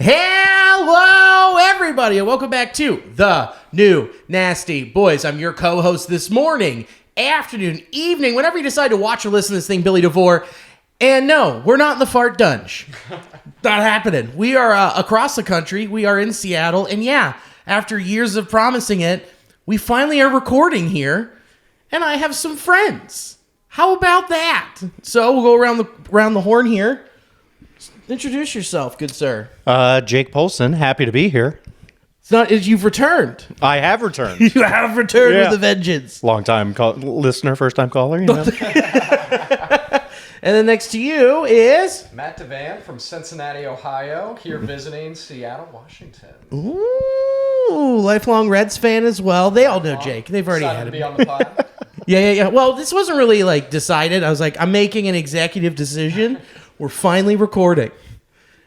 Hello, everybody, and welcome back to the New Nasty Boys. I'm your co-host this morning, afternoon, evening, whenever you decide to watch or listen to this thing, Billy DeVore. And no, we're not in the fart dunge. Not happening. We are across the country. We are in Seattle. And yeah, after years of promising it, we finally are recording here. And I have some friends. How about that? So we'll go around the horn here. Introduce yourself, good sir. Jake Polson, happy to be here. It's not as you've returned. I have returned. You have returned with a vengeance. Long time listener, first time caller. You know? And then next to you is Matt DeVan from Cincinnati, Ohio, here visiting Seattle, Washington. ooh, lifelong Reds fan as well. They all know Jake. They've already Excited had to be him. on the pod. Yeah. Well, this wasn't really like decided. I was like, I'm making an executive decision. We're finally recording.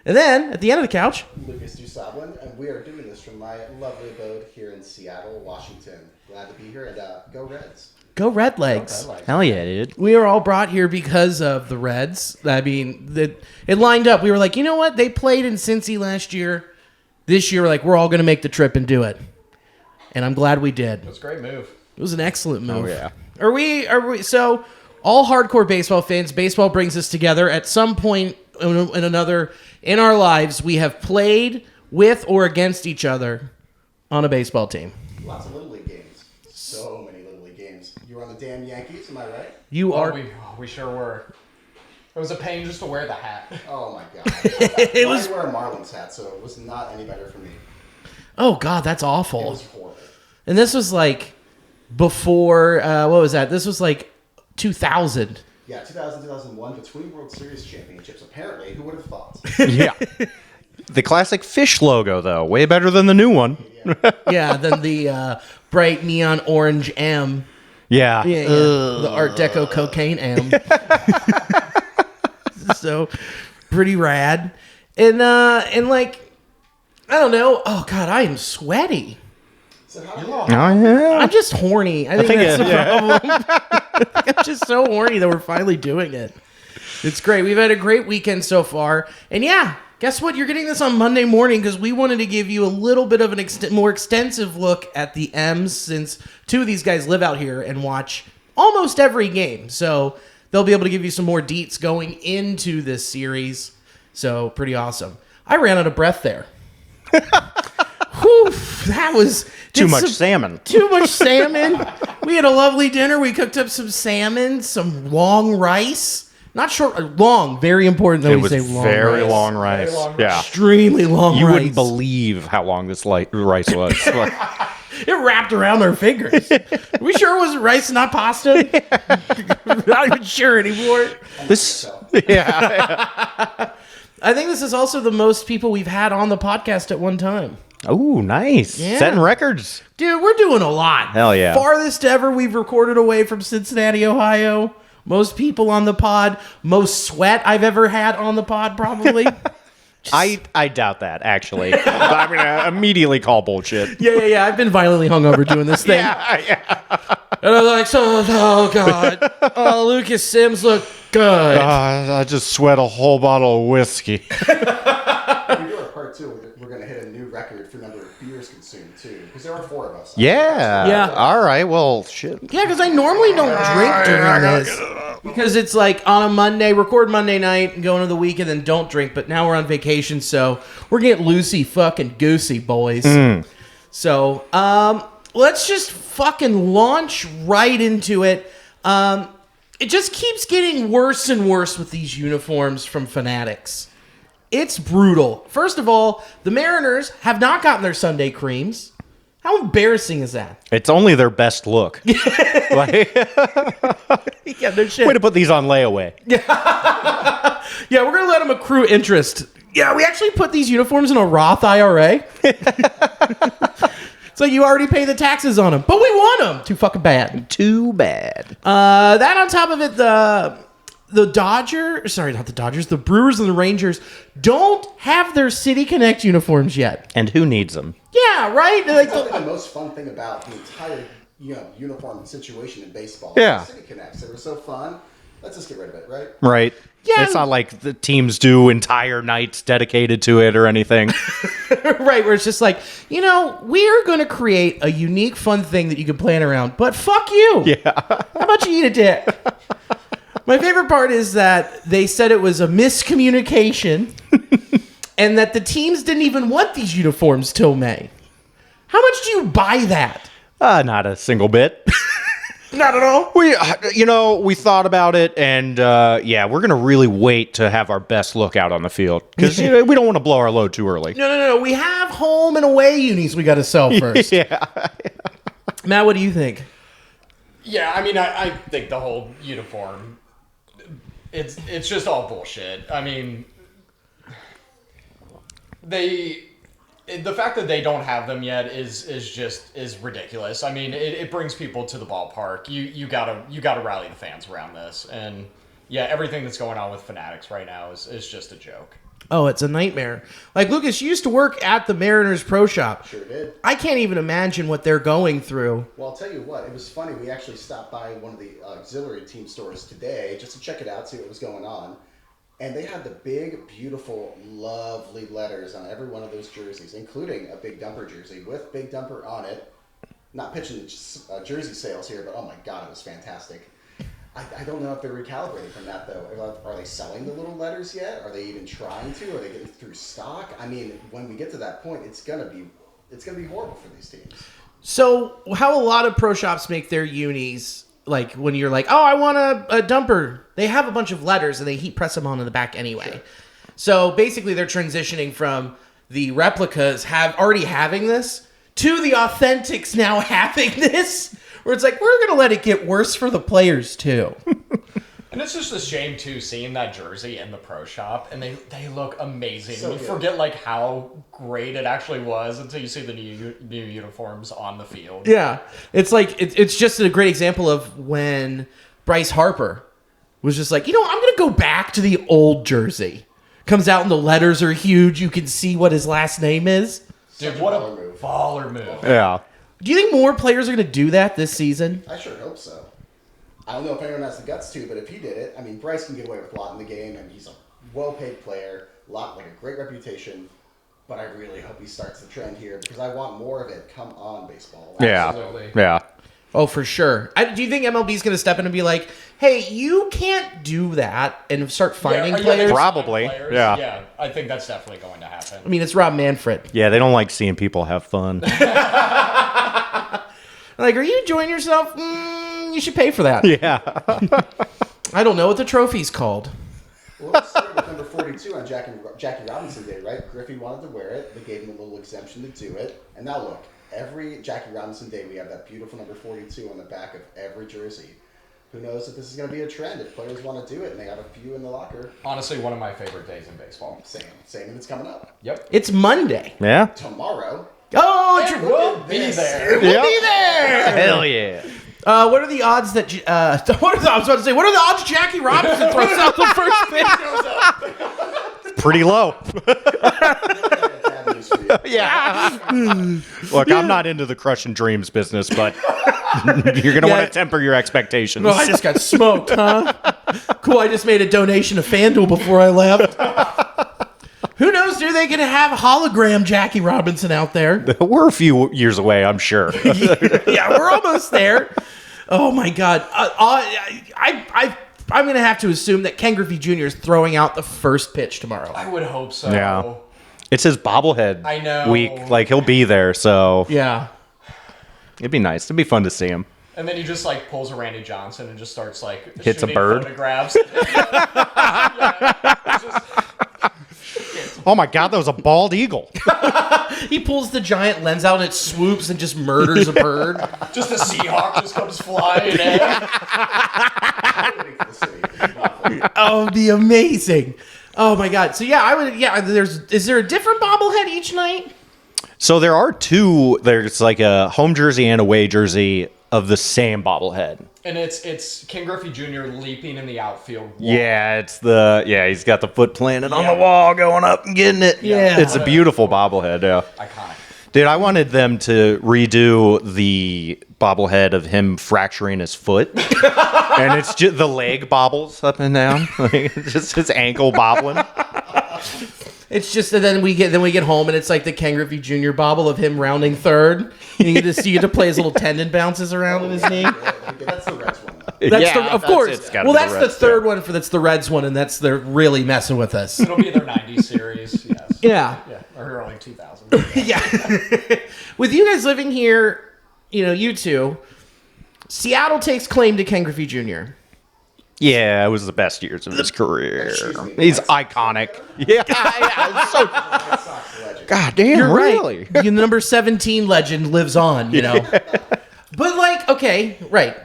And then at the end of the couch, Lucas DuSablon, and we are doing this from my lovely abode here in Seattle, Washington. Glad to be here, and go Reds. go Redlegs. Hell yeah, dude. We are all brought here because of the Reds. I mean, it lined up. We were like, you know what? They played in Cincy last year. This year, like, we're all going to make the trip and do it. And I'm glad we did. It was a great move. It was an excellent move. Oh, yeah. Are we so all hardcore baseball fans, baseball brings us together at some point in another in our lives. We have played with or against each other on a baseball team. Lots of Little League games. So many Little League games. You were on the damn Yankees, am I right? You Oh, are we sure were. It was a pain just to wear the hat. Oh my god. It was- I wear a Marlins hat, so it was not any better for me. Oh god, that's It awful. was horrible. And this was like before what was that? This was like 2000. Yeah, 2000, 2001, between World Series championships, apparently. Who would have thought? Yeah. The classic fish logo, though. Way better than the new one. Yeah, then the bright neon orange M. Yeah. Yeah. The Art Deco cocaine M. So pretty rad. And like I don't know. Oh god, I am sweaty. So how Oh, yeah. I'm just horny. I think that's the problem. I'm just so horny that we're finally doing it. It's great. We've had a great weekend so far. And yeah, guess what? You're getting this on Monday morning because we wanted to give you a little bit of an more extensive look at the M's since two of these guys live out here and watch almost every game. So they'll be able to give you some more deets going into this series. So pretty awesome. I ran out of breath there. Whew, that was... Too much salmon. Too much salmon. We had a lovely dinner. We cooked up some salmon, some long rice. Not short, long. Very important that It we was say long very rice. long rice. Very long Yeah. Extremely long You rice. wouldn't believe how long this rice was. Like, It wrapped around our fingers. Are we sure it was rice, not pasta? Not even sure anymore. this, yeah. I think this is also the most people we've had on the podcast at one time. Oh, nice. Yeah. Setting records. Dude, we're doing a lot. Hell yeah. Farthest ever we've recorded away from Cincinnati, Ohio. Most people on the pod. Most sweat I've ever had on the pod, probably. I doubt that, actually. I'm going to immediately call bullshit. Yeah. I've been violently hungover doing this thing. Yeah. And I'm like, oh God. Oh, Lucas Sims look good. I just sweat a whole bottle of whiskey. we do our part two, we're going to hit a new record for number of beers consumed, too. Because there are four of us. Yeah. Yeah. All right. Well, shit. Yeah, because I normally don't drink during this. Because it's like on a Monday, record Monday night, and go into the week, and then don't drink. But now we're on vacation, so we're getting loosey fucking goosey, boys. So let's just fucking launch right into it. It just keeps getting worse and worse with these uniforms from Fanatics. It's brutal. First of all, the Mariners have not gotten their Sunday creams. How embarrassing is that? It's only their best look. Like, Yeah, no shit. way to put these on layaway. Yeah, we're going to let them accrue interest. Yeah, we actually put these uniforms in a Roth IRA. So you already pay the taxes on them. But we want them. Too fucking bad. Too bad. That on top of it, the Brewers and the Rangers don't have their City Connect uniforms yet. And who needs them? Yeah, right? Like, That's probably the most fun thing about the entire uniform situation in baseball. Yeah. City Connects. They were so fun. let's just get rid of it, right? Right. Yeah. It's not like the teams do entire nights dedicated to it or anything. Right, where it's just like, we're going to create a unique, fun thing that you can plan around, but fuck you. Yeah. How about you eat a dick? My favorite part is that they said it was a miscommunication and that the teams didn't even want these uniforms till May. How much do you buy that? Not a single bit. Not at all. We thought about it, and we're gonna really wait to have our best look out on the field because we don't want to blow our load too early. No. We have home and away unis we got to sell first. Yeah. Matt, what do you think? Yeah, I mean, I think the whole uniform, it's just all bullshit. I mean, the fact that they don't have them yet is ridiculous. I mean, it brings people to the ballpark. You gotta rally the fans around this, and yeah, everything that's going on with Fanatics right now is just a joke. Oh, it's a nightmare. Like, Lucas, you used to work at the Mariners Pro Shop. Sure did. I can't even imagine what they're going through. Well, I'll tell you what, it was funny. We actually stopped by one of the auxiliary team stores today just to check it out, see what was going on. And they had the big, beautiful, lovely letters on every one of those jerseys, including a Big Dumper jersey with Big Dumper on it. Not pitching jersey sales here, but oh my God, it was fantastic. I don't know if they're recalibrating from that, though. Are they selling the little letters yet? Are they even trying to? Are they getting through stock? I mean, when we get to that point, it's gonna be horrible for these teams. So, how a lot of pro shops make their unis, like when you're like, oh, I want a dumper, they have a bunch of letters and they heat press them on in the back anyway. Sure. So basically they're transitioning from the replicas already having this to the authentics now having this, where it's like, we're going to let it get worse for the players too. And it's just a shame, too, seeing that jersey in the pro shop, and they look amazing. So you good. forget, like, how great it actually was until you see the new uniforms on the field. Yeah. It's like, it's just a great example of when Bryce Harper was just like, I'm going to go back to the old jersey. Comes out and the letters are huge. You can see what his last name is. Dude, what a baller move. Yeah. Do you think more players are going to do that this season? I sure hope so. I don't know if anyone has the guts to, but if he did it, I mean, Bryce can get away with a lot in the game, and he's a well-paid player, like a great reputation. But I really hope he starts the trend here because I want more of it. Come on, baseball. Yeah. Absolutely. Yeah. Oh, for sure. Do you think MLB is going to step in and be like, hey, you can't do that and start finding players? Probably. Yeah. Yeah, I think that's definitely going to happen. I mean, it's Rob Manfred. Yeah, they don't like seeing people have fun. Like, are you enjoying yourself? You should pay for that. Yeah. I don't know what the trophy's called. Well, let's start with number 42 on Jackie Robinson Day, right? Griffey wanted to wear it. They gave him a little exemption to do it. And now look, every Jackie Robinson Day, we have that beautiful number 42 on the back of every jersey. Who knows if this is going to be a trend, if players want to do it, and they have a few in the locker. Honestly, one of my favorite days in baseball. Same, and it's coming up. Yep. It's Monday. Yeah. Tomorrow. Oh, It will be there. We'll be there. Hell yeah. What are the odds that... I was about to say, what are the odds Jackie Robinson throws out the first pitch? Pretty low. Bad news for you. Yeah. Look, I'm not into the crushing dreams business, but you're going to want to temper your expectations. Well, I just got smoked, huh? Cool, I just made a donation to FanDuel before I left. Who knows, dude? They could have hologram Jackie Robinson out there. We're a few years away, I'm sure. Yeah, we're almost there. Oh, my God. I'm going to have to assume that Ken Griffey Jr. is throwing out the first pitch tomorrow. I would hope so. Yeah. It's his bobblehead I know. week. Like, he'll be there, so Yeah. it'd be nice. It'd be fun to see him. And then he just like pulls a Randy Johnson and just starts like Hits a shooting bird. photographs. Oh my God, that was a bald eagle. He pulls the giant lens out and it swoops and just murders a bird. Just a Seahawk just comes flying in. Oh, it'd be amazing. Oh, my God. So, yeah, I would... Yeah, is there a different bobblehead each night? So there are two. There's like a home jersey and away jersey of the same bobblehead. And it's Ken Griffey Jr. leaping in the outfield. Wall. Yeah, he's got the foot planted on the wall, going up and getting it. Yeah. It's a beautiful bobblehead. Yeah. Iconic. Dude, I wanted them to redo the bobblehead of him fracturing his foot, and it's just the leg bobbles up and down, like, just his ankle bobbling. It's just that then we get home and it's like the Ken Griffey Jr. bobble of him rounding third. And you get to play his little tendon bounces around in his knee. That's the Reds one. Of course. It's gotta Well, be that's the Reds, third yeah. one that's the Reds one, and they're really messing with us. It'll be their 90s series, yes. Yeah. Yeah, or early 2000s. Yeah. With you guys living here, you two, Seattle takes claim to Ken Griffey Jr. Yeah, it was the best years of his career. Excuse me, He's that's- iconic. Yeah, it's so. Red Sox legend. God damn, You're really? right. The number 17 legend lives on, But okay, right.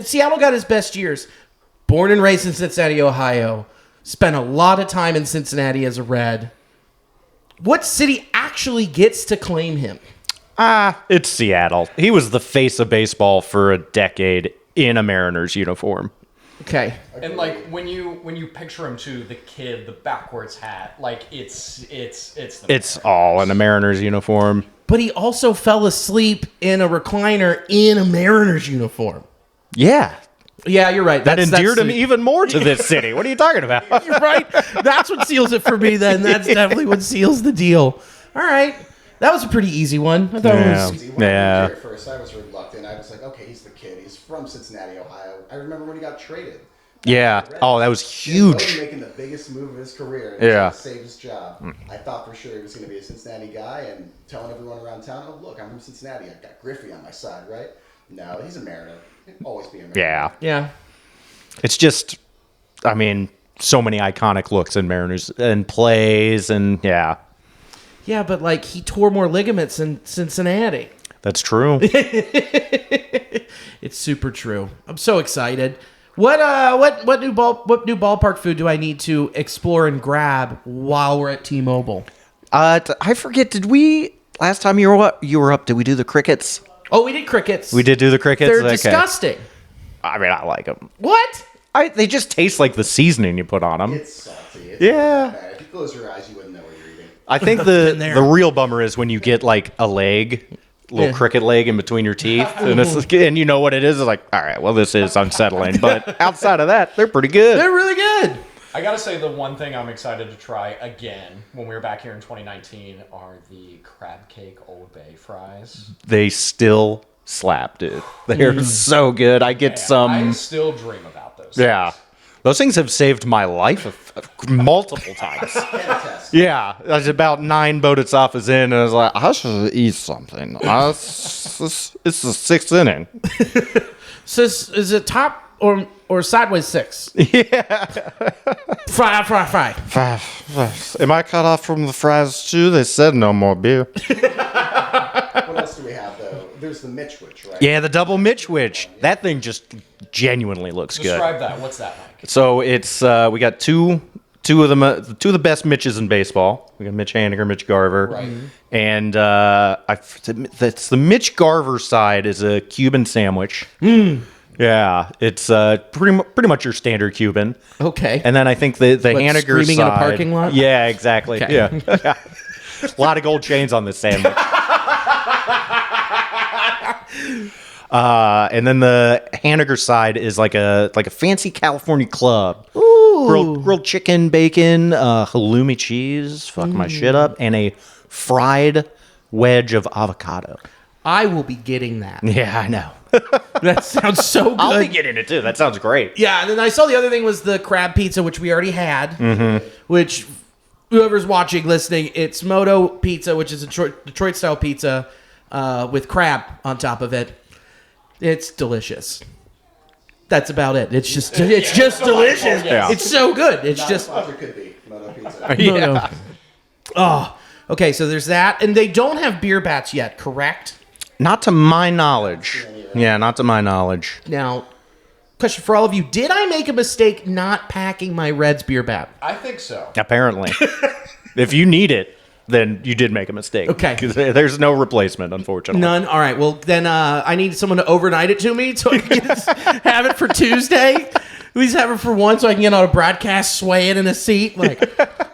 Seattle got his best years. Born and raised in Cincinnati, Ohio. Spent a lot of time in Cincinnati as a Red. What city actually gets to claim him? It's Seattle. He was the face of baseball for a decade in a Mariners uniform. Okay. And like when you picture him too, the kid, the backwards hat, like it's All in a Mariners uniform. But he also fell asleep in a recliner in a Mariners uniform. Yeah, Yeah, you're right. that endeared him even more to this city. What are you talking about? You're right. That's what seals it for me then. That's definitely what seals the deal. All right. That was a pretty easy one. I thought it was... See, when I Yeah. was here at first, I was reluctant. I was like, okay, he's the kid. He's from Cincinnati, Ohio. I remember when he got traded. Yeah. Oh, that was Logan huge. making the biggest move of his career. Yeah. To save his job. I thought for sure he was going to be a Cincinnati guy and telling everyone around town, oh, look, I'm from Cincinnati. I've got Griffey on my side, right? No, he's a Mariner. He'll always be a Mariner. Yeah. Yeah. It's just, I mean, so many iconic looks in Mariners and plays, and yeah, Yeah, but like he tore more ligaments in Cincinnati. that's true. It's super true. I'm so excited. What new ballpark food do I need to explore and grab while we're at T-Mobile? I forget. Did we last time you were up? Did we do the crickets? Oh, we did crickets. We did do the crickets. They're Okay. disgusting. I mean, I like them. What? They just taste like the seasoning you put on them. It's salty. It's Yeah. not bad. If you close your eyes, you wouldn't know what you're eating. I think Been there. the real bummer is when you get like a leg, little Yeah. cricket leg in between your teeth, and you know what it is. It's like, all right, well, this is unsettling, but outside of that, they're pretty good. They're really good. I gotta say the one thing I'm excited to try again when we were back here in 2019 are the crab cake Old Bay fries. They still slap, dude. They're so good. I get I some. still dream about those. Yeah. Those things have saved my life multiple times. Can attest. Yeah. I was about 9 Bodhisattva's in, and I was like, I should eat something. It's the 6th inning. So is it top or sideways 6? Yeah. Fry. Am I cut off from the fries too? They said no more beer. What else do we have, though? There's the Mitchwich, right? Yeah, the double Mitchwich. That thing just genuinely looks good. Describe that. What's that like? So it's we got two of the best Mitches in baseball. We got Mitch Haniger, Mitch Garver, Right. and that's the Mitch Garver side is a Cuban sandwich. Yeah, it's pretty much your standard Cuban. Okay. And then I think the Haniger screaming in a side. parking lot? Yeah, exactly. Okay. Yeah, a lot of gold chains on this sandwich. And then the Haniger side is like a fancy California club. Ooh. Grilled chicken, bacon, halloumi cheese, fuck my shit up, and a fried wedge of avocado. I will be getting that. Yeah, I know. That sounds so good. I'll be getting it too. That sounds great. Yeah, and then I saw the other thing was the crab pizza, which we already had. Which whoever's watching, listening, it's Moto Pizza, which is a Detroit style pizza with crab on top of it. It's delicious. That's about it. It's just delicious. Yeah. It's so good. It's Not just as much as it could be. Moto Pizza. no. Oh, okay. So there's that, and they don't have beer bats yet, correct? Not to my knowledge. Yeah, not to my knowledge. Now, question for all of you: did I make a mistake not packing my Reds beer bat? I think so. Apparently. If you need it, then you did make a mistake. Okay. 'Cause there's no replacement, unfortunately. None. All right. Well, then I need someone to overnight it to me so I can have it for Tuesday. At least have it for one so I can get on a broadcast swaying in a seat. Like,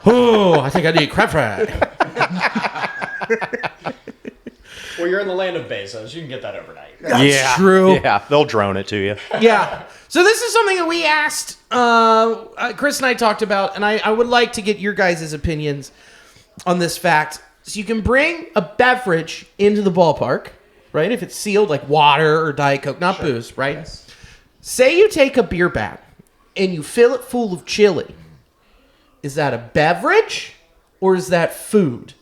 oh, I think I need crab fry. Well, you're in the land of Bezos. You can get that overnight. That's true. Yeah, they'll drone it to you. Yeah. So this is something that we asked, Chris and I talked about, and I would like to get your guys' opinions on this fact. So you can bring a beverage into the ballpark, right? If it's sealed, like water or Diet Coke, not booze, right? Yes. Say you take a beer bat and you fill it full of chili. Is that a beverage or is that food?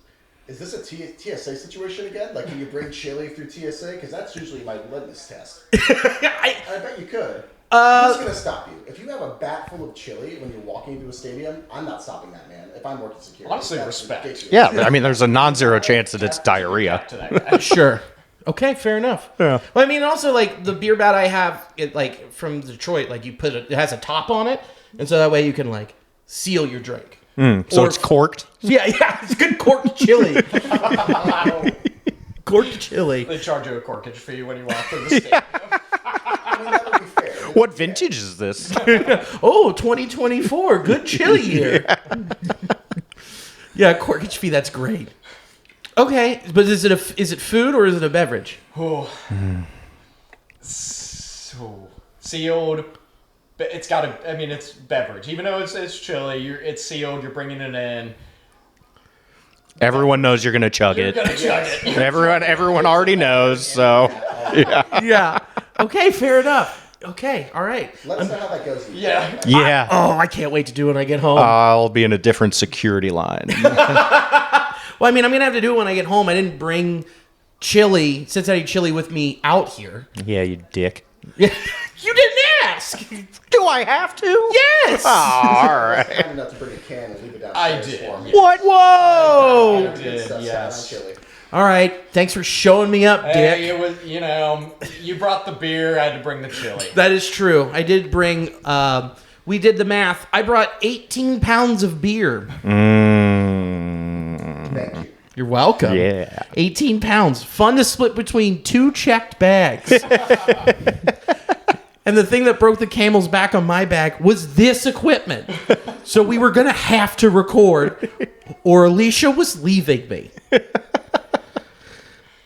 Is this a TSA situation again? Like, can you bring chili through TSA? Because that's usually my litmus test. I bet you could. Who's going to stop you? If you have a bat full of chili when you're walking into a stadium, I'm not stopping that man. If I'm working security. Honestly, that's respect. ridiculous. Yeah, I mean, there's a non-zero chance that it's diarrhea. To that guy. Sure. Okay, fair enough. Yeah. Well, I mean, also, like, the beer bat I have, it like, from Detroit, like, you put it has a top on it, and so that way you can, like, seal your drink. So Or- it's corked. Yeah, it's good corked chili. Corked chili. They charge you a corkage fee when you walk through the stadium. I mean, that would be fair. What vintage is this? Oh, 2024. Good chili year. Yeah, corkage fee, that's great. Okay, but is it food or is it a beverage? Oh. So, sealed. But it's got to. I mean, it's beverage. Even though it's chili, it's sealed. You're bringing it in. Everyone knows you're gonna chug You're it. gonna chug it. Everyone already knows. So Yeah. Okay, fair enough. Okay, all right. Let us know how that goes. Yeah. yeah, Oh, I can't wait to do it when I get home. I'll be in a different security line. Well, I mean, I'm going to have to do it when I get home. I didn't bring Cincinnati chili with me out here. Yeah, you dick. You didn't ask. Do I have to? Yes. Oh, all right. Kind enough to bring a can and leave it I downstairs did. for me. What? Whoa. I did, Stuff yes. on chili. All right. Thanks for showing me up, Dick. Hey, it was, you brought the beer. I had to bring the chili. That is true. I did bring, we did the math. I brought 18 pounds of beer. Thank you. You're welcome. Yeah. 18 pounds. Fun to split between 2 checked bags. And the thing that broke the camel's back on my bag was this equipment. So we were going to have to record, or Alicia was leaving me.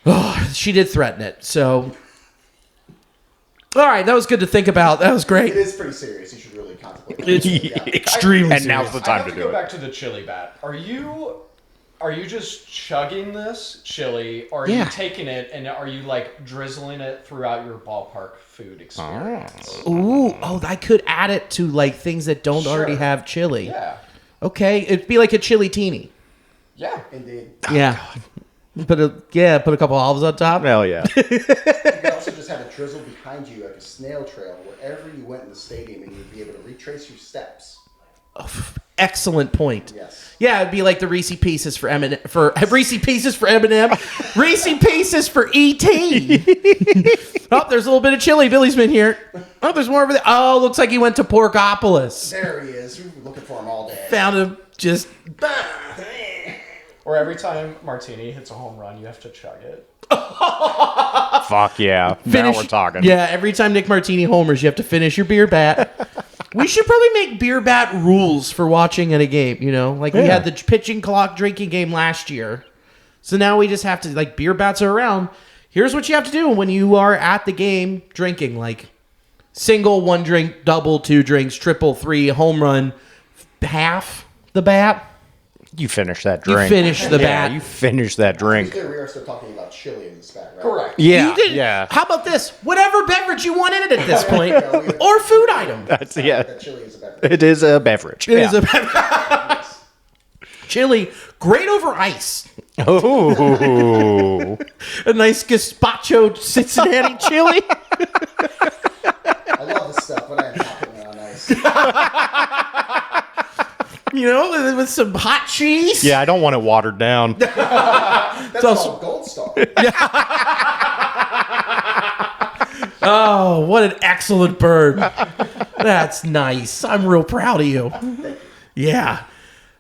Oh, she did threaten it. So, all right, that was good to think about. That was It great. is pretty serious. You should really contemplate that. It's Yeah. extremely And now's the I time have to to do go it. back to the chili bat. Are you just chugging this chili, or are Yeah. you taking it and are you like drizzling it throughout your ballpark food experience? Ooh, I could add it to like things that don't Sure. already have chili. Yeah. Okay, it'd be like a chili teeny. Yeah. Indeed. Yeah. Put a couple olives on top. Hell yeah. You could also just have it drizzle behind you like a snail trail wherever you went in the stadium, and you'd be able to retrace your steps. Excellent point. Yes. Yeah, it'd be like the Reese Pieces for Eminem, Reese Pieces for Eminem, Reese Pieces for E.T. Oh, there's a little bit of chili. Billy's been here. Oh, there's more over there. Oh, looks like he went to Porkopolis. There he is. We've been looking for him all day. Found him just. Or every time Martini hits a home run, you have to chug it. Fuck yeah. Now we're talking. Yeah, every time Nick Martini homers, you have to finish your beer bat. We should probably make beer bat rules for watching at a game, Like we Yeah. had the pitching clock drinking game last year. So now we just have to, like, beer bats are around. Here's what you have to do when you are at the game drinking, like single, 1 drink, double, 2 drinks, triple, 3, home run, half the bat. You finish that You drink. finish the Yeah, bat. you finish that To be drink. clear, we are still talking about chili in this bag, right? Correct. Yeah. You did- Yeah. How about this? Whatever beverage you want in it at this point, Yeah, we- or food item. That's yeah. That chili is a beverage. It is a beverage. It yeah. is a chili, great over ice. Oh. A nice gazpacho Cincinnati chili. I love this stuff, but I am not putting it on ice. With some hot cheese. Yeah, I don't want it watered down. That's also- called Gold Star. Oh, what an excellent bird. That's nice. I'm real proud of you. Yeah.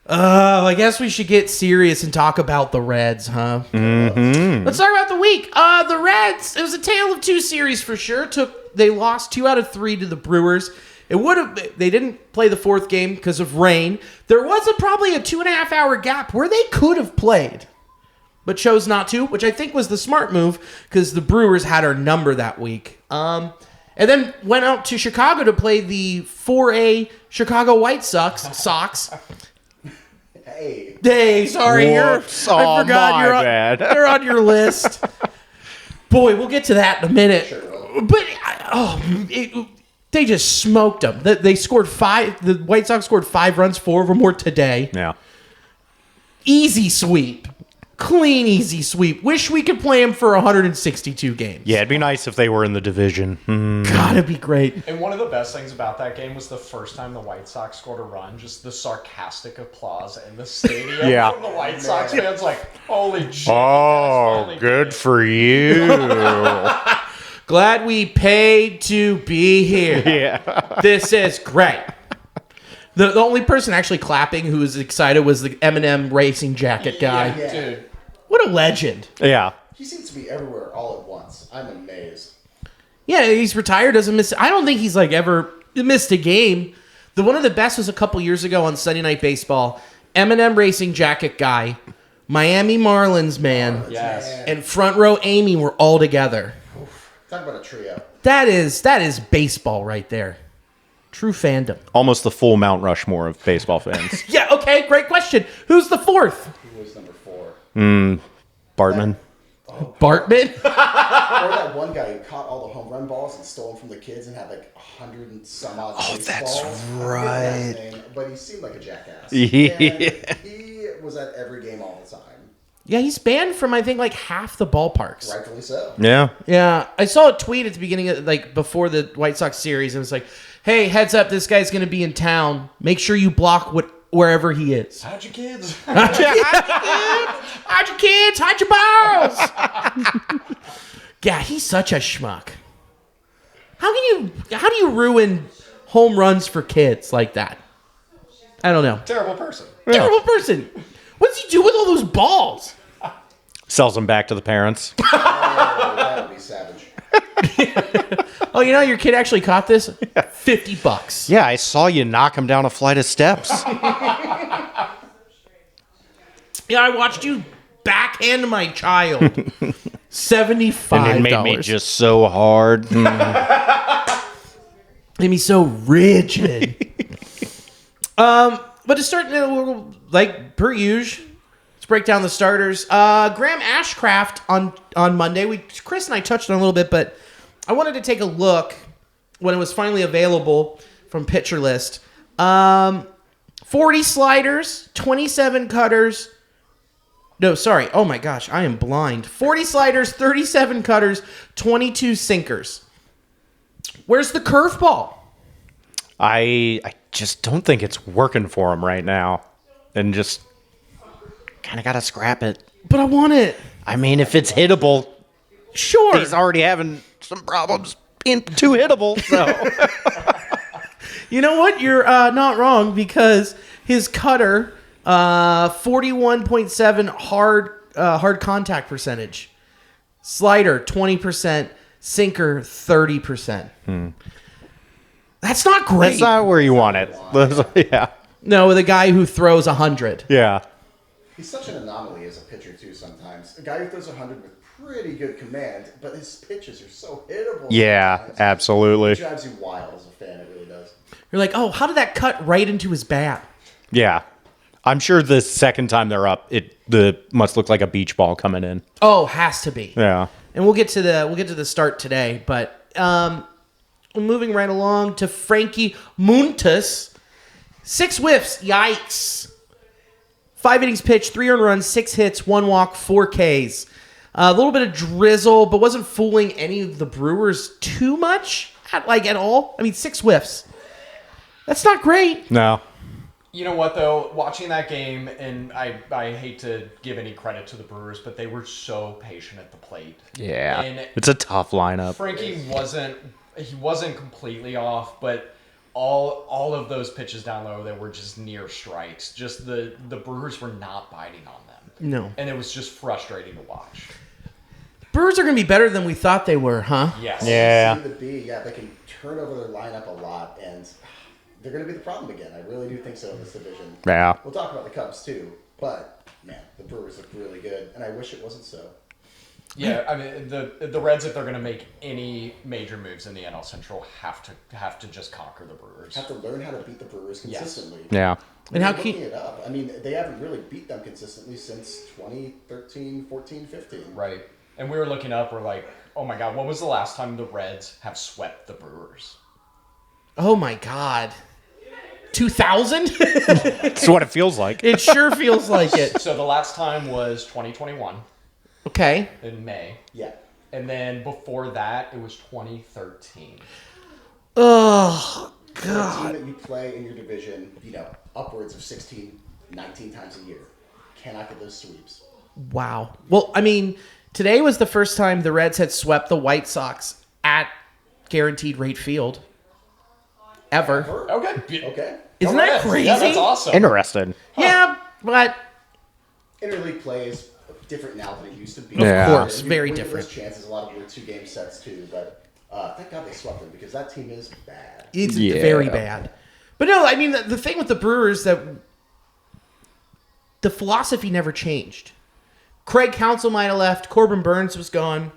I guess we should get serious and talk about the Reds, huh? Mm-hmm. Let's talk about the week. The Reds, it was a tale of 2 series for sure. They lost 2 out of 3 to the Brewers. They didn't play the 4th game because of rain. There was probably a 2.5 hour gap where they could have played. but chose not to, which I think was the smart move because the Brewers had our number that week. And then went out to Chicago to play the 4A Chicago White Sox. Hey, sorry, Whoops. I forgot my bad. you're on your list. Boy, we'll get to that in a minute. Sure will. But they just smoked them. They scored 5. The White Sox scored 5 runs. 4 of them were today. Yeah. Easy sweep. Clean, easy sweep. Wish we could play them for 162 games. Yeah, it'd be nice if they were in the division. God, it'd be great. And one of the best things about that game was the first time the White Sox scored a run, just the sarcastic applause in the stadium Yeah. from the White Sox fans, like, holy shit. Oh, good for you. Glad we paid to be here. Yeah. This is great. The only person actually clapping who was excited was the M&M racing jacket guy. Yeah, dude. What a legend. Yeah. He seems to be everywhere all at once. I'm amazed. Yeah, he's retired, doesn't miss. I don't think he's like ever missed a game. One of the best was a couple years ago on Sunday Night Baseball. M&M racing jacket guy, Miami Marlins man, Yes. and front row Amy were all together. Talk about a trio. That is baseball right there. True fandom. Almost the full Mount Rushmore of baseball fans. Yeah, okay, great question. Who's the fourth? Who was number 4? Bartman. Bartman? Or that one guy who caught all the home run balls and stole them from the kids and had like 100 and some odd baseballs. that's I forget right. his name, but he seemed like a jackass. Yeah. And he was at every game all the time. Yeah, he's banned from, I think, like half the ballparks. Rightfully so. Yeah. Yeah, I saw a tweet at the beginning of, like, before the White Sox series, and it was like, hey, heads up, this guy's going to be in town. Make sure you block wherever he is. How'd your kids? Hide your kids, hide your balls. Yeah, he's such a schmuck. How do you ruin home runs for kids like that? I don't know. Terrible person. Terrible person. What does he do with all those balls? Sells them back to the parents. Oh, that would be savage. Oh, you know, your kid actually caught this? $50. Yeah, I saw you knock him down a flight of steps. Yeah, I watched you backhand my child. $75. And it made me just so hard. Made me so rigid. But to start, like per usual, let's break down the starters. Graham Ashcraft on Monday. Chris and I touched on it a little bit, but I wanted to take a look when it was finally available from Pitcher List. 40 sliders, 27 cutters. No, sorry. Oh my gosh, I am blind. 40 sliders, 37 cutters, 22 sinkers. Where's the curveball? I just don't think it's working for him right now. And just kind of got to scrap it. But I want it. I mean, if it's hittable, Sure. he's already having some problems being too hittable. So You know what? You're not wrong because his cutter, 41.7 hard contact percentage. Slider, 20%. Sinker, 30%. That's not great. that's not where you want it. Yeah. No, with a guy who throws 100. Yeah. He's such an anomaly as a pitcher, too, sometimes. A guy who throws 100 with pretty good command, but his pitches are so hittable. Yeah, sometimes. It It drives you wild as a fan, it really does. You're like, oh, how did that cut right into his bat? Yeah. I'm sure the second time they're up, it must look like a beach ball coming in. Oh, has to be. Yeah. And we'll get to the start today, but moving right along to Frankie Muntas. 6 whiffs. Yikes. 5 innings pitched, 3 earned runs, 6 hits, 1 walk, 4 Ks. A little bit of drizzle, but wasn't fooling any of the Brewers too much, at all. I mean, 6 whiffs. That's not great. No. You know what, though? Watching that game, and I hate to give any credit to the Brewers, but they were so patient at the plate. Yeah. And It's a tough lineup. Frankie wasn't completely off, but all of those pitches down low that were just near strikes, just the Brewers were not biting on them. No. And it was just frustrating to watch. Brewers are going to be better than we thought they were, huh? Yes. Yeah. Seem to be, they can turn over their lineup a lot, and they're going to be the problem again. I really do think so in this division. Yeah. We'll talk about the Cubs, too. But man, the Brewers look really good, and I wish it wasn't so. Yeah, I mean the Reds, if they're going to make any major moves in the NL Central, have to just conquer the Brewers. Have to learn how to beat the Brewers consistently. Yeah. And how looking it up, I mean, they haven't really beat them consistently since 2013, 14, 15. Right. And we were looking up, we're like, oh my God, when was the last time the Reds have swept the Brewers? Oh my God. 2000? That's what it feels like. It sure feels like it. So the last time was 2021 Okay. in May. Yeah. And then before that, it was 2013. Oh, For a God. team that you play in your division, upwards of 16, 19 times a year, cannot get those sweeps. Wow. Well, I mean, today was the first time the Reds had swept the White Sox at Guaranteed Rate Field. Ever. Okay. Okay. Isn't Go that Reds. crazy? Yeah, that's awesome. Interesting. Yeah, but Interleague play is different now than it used to be. Yeah. Of course, And very when different. There's chances, a lot of them were 2-game sets too, but thank God they swept them because that team is bad. it's Yeah. very bad. But no, I mean, the thing with the Brewers that the philosophy never changed. Craig Counsell might have left. Corbin Burns was gone.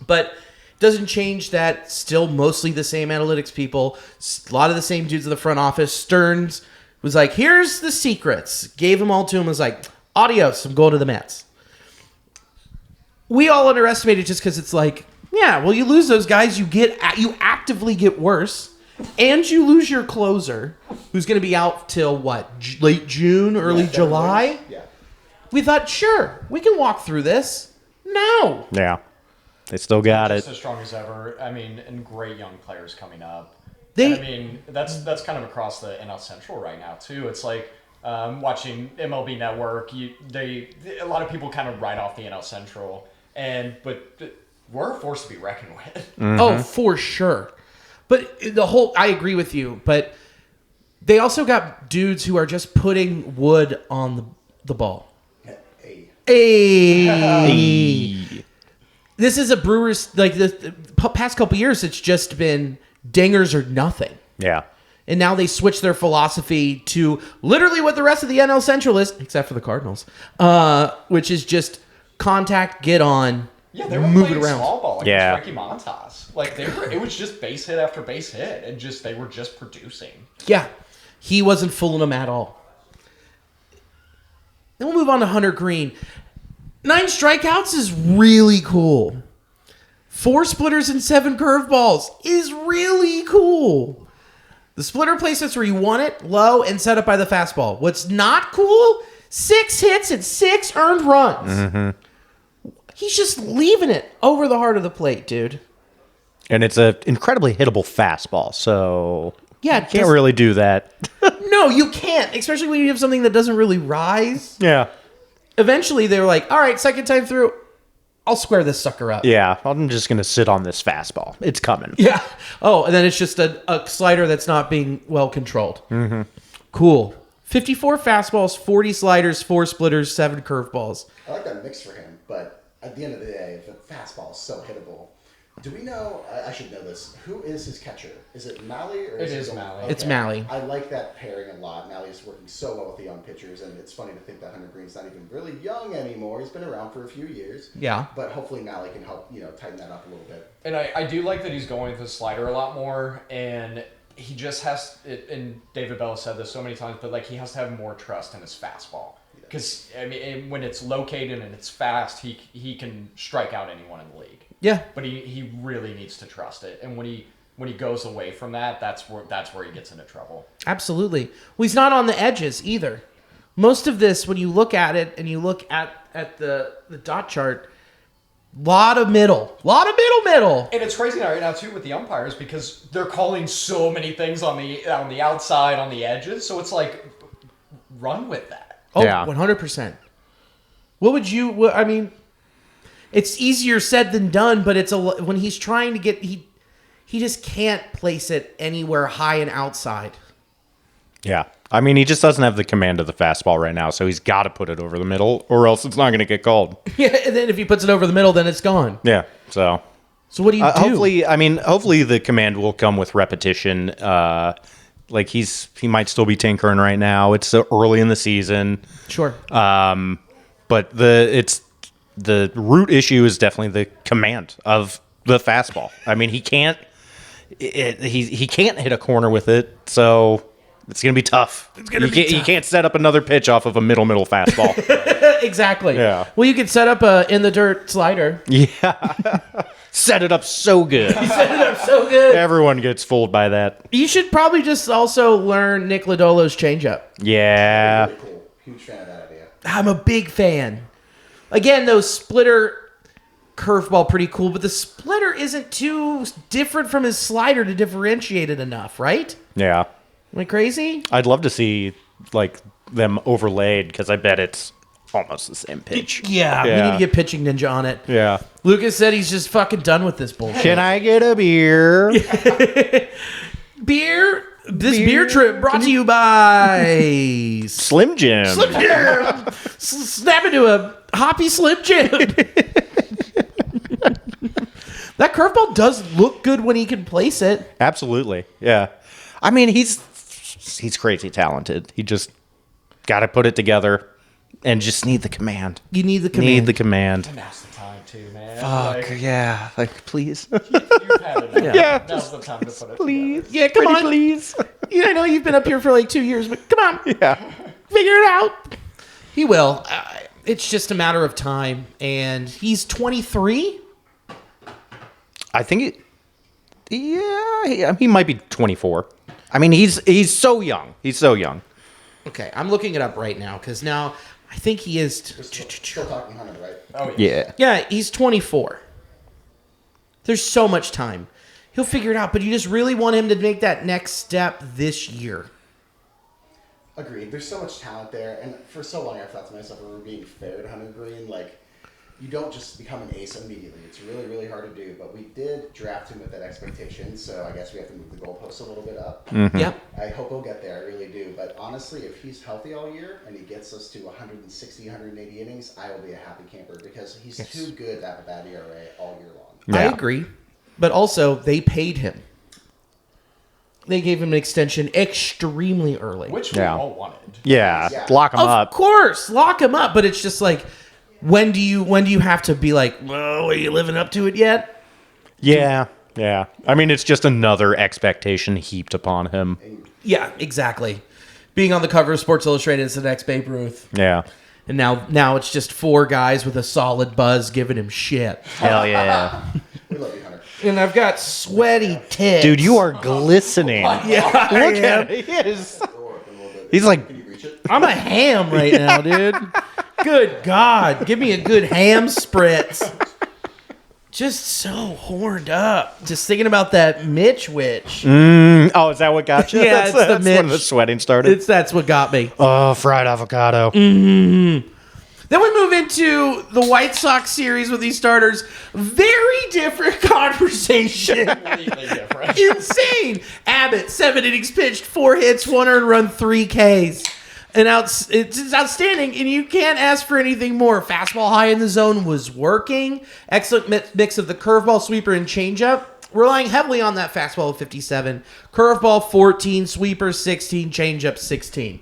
But it doesn't change that still mostly the same analytics people. A lot of the same dudes in the front office. Stearns was like, here's the secrets. Gave them all to him. Was like, adios, I'm going to the Mets. We all underestimate it just because it's like, yeah, well, you lose those guys, you actively get worse, and you lose your closer, who's going to be out till what, late June, early Yeah, July? Yeah. We thought, sure, we can walk through this. No. Yeah. They still got Just it. as strong as ever. I mean, and great young players coming up. They- And I mean, that's kind of across the NL Central right now too. It's like watching MLB Network. A lot of people kind of write off the NL Central, but we're a force to be reckoned with. Oh, for sure. But I agree with you, but they also got dudes who are just putting wood on the ball. Hey. Hey. This is a Brewers, like the past couple years, it's just been dingers or nothing. Yeah. And now they switch their philosophy to literally what the rest of the NL Central is, except for the Cardinals, which is just contact, get on, Yeah, they were move it playing around. small ball against Yeah. Frankie Montas. Like it was just base hit after base hit, and they were just producing. Yeah, he wasn't fooling them at all. Then we'll move on to Hunter Greene. 9 strikeouts is really cool. 4 splitters and 7 curveballs is really cool. The splitter placements where you want it, low, and set up by the fastball. What's not cool? 6 hits and 6 earned runs. He's just leaving it over the heart of the plate, dude. And it's an incredibly hittable fastball, so Yeah, you can't really do that. No, you can't, especially when you have something that doesn't really rise. Yeah. Eventually, they were like, all right, second time through, I'll square this sucker up. Yeah. I'm just going to sit on this fastball. It's coming. Yeah. Oh, and then it's just a slider that's not being well controlled. Mm-hmm. Cool. 54 fastballs, 40 sliders, 4 splitters, 7 curveballs. I like that mix for him, but at the end of the day, the fastball is so hittable. Do we know, I should know this, who is his catcher? Is it Malley? Or It it is Gold- Malley. It's Malley. I like that pairing a lot. Malley is working so well with the young pitchers, and it's funny to think that Hunter Greene's not even really young anymore. He's been around for a few years. Yeah. But hopefully Malley can help, tighten that up a little bit. And I do like that he's going with the slider a lot more, and he just has it. And David Bell said this so many times, but like he has to have more trust in his fastball because I mean, when it's located and it's fast, he can strike out anyone in the league. Yeah. But he really needs to trust it, and when he goes away from that, that's where he gets into trouble. Absolutely. Well, he's not on the edges either. Most of this, when you look at it and you look at the dot chart, lot of middle. And it's crazy right now too with the umpires because they're calling so many things on the outside, on the edges. So it's like, run with that. Oh, Yeah. 100%. I mean, it's easier said than done, but when he's trying to get, he just can't place it anywhere high and outside. Yeah. I mean, he just doesn't have the command of the fastball right now, so he's got to put it over the middle, or else it's not going to get called. Yeah, and then if he puts it over the middle, then it's gone. Yeah. So So what do you do? hopefully the command will come with repetition. Like he might still be tinkering right now. It's so early in the season. Sure. But the root issue is definitely the command of the fastball. I mean, he can't hit a corner with it, so it's gonna be tough. You can't set up another pitch off of a middle fastball. Exactly. Yeah. Well, you could set up a in the dirt slider. Yeah. Set it up so good. Set it up so good. Everyone gets fooled by that. You should probably just also learn Nick Lodolo's changeup. Yeah. Really cool. Huge fan of that idea. I'm a big fan. Again, those splitter curveball pretty cool, but the splitter isn't too different from his slider to differentiate it enough, right? Yeah. Am I crazy? I'd love to see like them overlaid because I bet it's almost the same pitch. Yeah, we need to get Pitching Ninja on it. Yeah. Lucas said he's just fucking done with this bullshit. Can I get a beer? Beer? This beer trip brought to you by Slim Jim. Slim Jim. Snap into a hoppy Slim Jim. That curveball does look good when he can place it. Absolutely. Yeah. I mean, he's crazy talented. He just got to put it together and just need the command. You need the command. Need the command. Now's the time too, man. Fuck, Like, yeah. Like, please. you've had it. Yeah, Now's the time to put it Please. Yeah, come on. Please. Yeah, I know you've been up here for like 2 years, but come on. Yeah. Figure it out. He will. It's just a matter of time. And he's 23? I think he might be 24. I mean, he's so young. He's so young. Okay, I'm looking it up right now because now I think he is. Still talking 100, right? Oh, Yeah. Yeah, he's 24. There's so much time. He'll figure it out, but you just really want him to make that next step this year. Agreed. There's so much talent there, and for so long I've thought to myself, if we're being fair to Hunter Greene, like, you don't just become an ace immediately. It's really, really hard to do, but we did draft him with that expectation, so I guess we have to move the goalposts a little bit up. Yep. I hope he'll get there, I really do, but honestly, if he's healthy all year and he gets us to 160, 180 innings, I will be a happy camper because he's too good to have a bad ERA all year long. I Yeah. agree. But also, they paid him. They gave him an extension extremely early. Which we Yeah. all wanted. Yeah. Yeah. Lock him Of up. course, lock him up. But it's just like, when do you have to be like, well, are you living up to it yet? Yeah. Yeah. I mean, it's just another expectation heaped upon him. Yeah, exactly. Being on the cover of Sports Illustrated is the next Babe Ruth. Yeah. And now it's just 4 guys with a solid buzz giving him shit. Hell yeah. We love you, Hunter. And I've got sweaty tits. Dude, you are glistening. Yeah, I Look am. at it. He is. Door open a little bit. He's like, Can you reach it? I'm a ham right now, dude. Good God. Give me a good ham spritz. Just so horned up. Just thinking about that Mitch witch. oh, is that what got you? Yeah, it's the that's when Mitch. the sweating started. That's what got me. Oh, fried avocado. Then we move into the White Sox series with these starters. Very different conversation. Completely different. Insane. Abbott, 7 innings pitched, 4 hits, 1 earned run, 3 Ks. It's outstanding, and you can't ask for anything more. Fastball high in the zone was working. Excellent mix of the curveball, sweeper, and changeup. Relying heavily on that fastball of 57. Curveball 14, sweeper 16, changeup 16.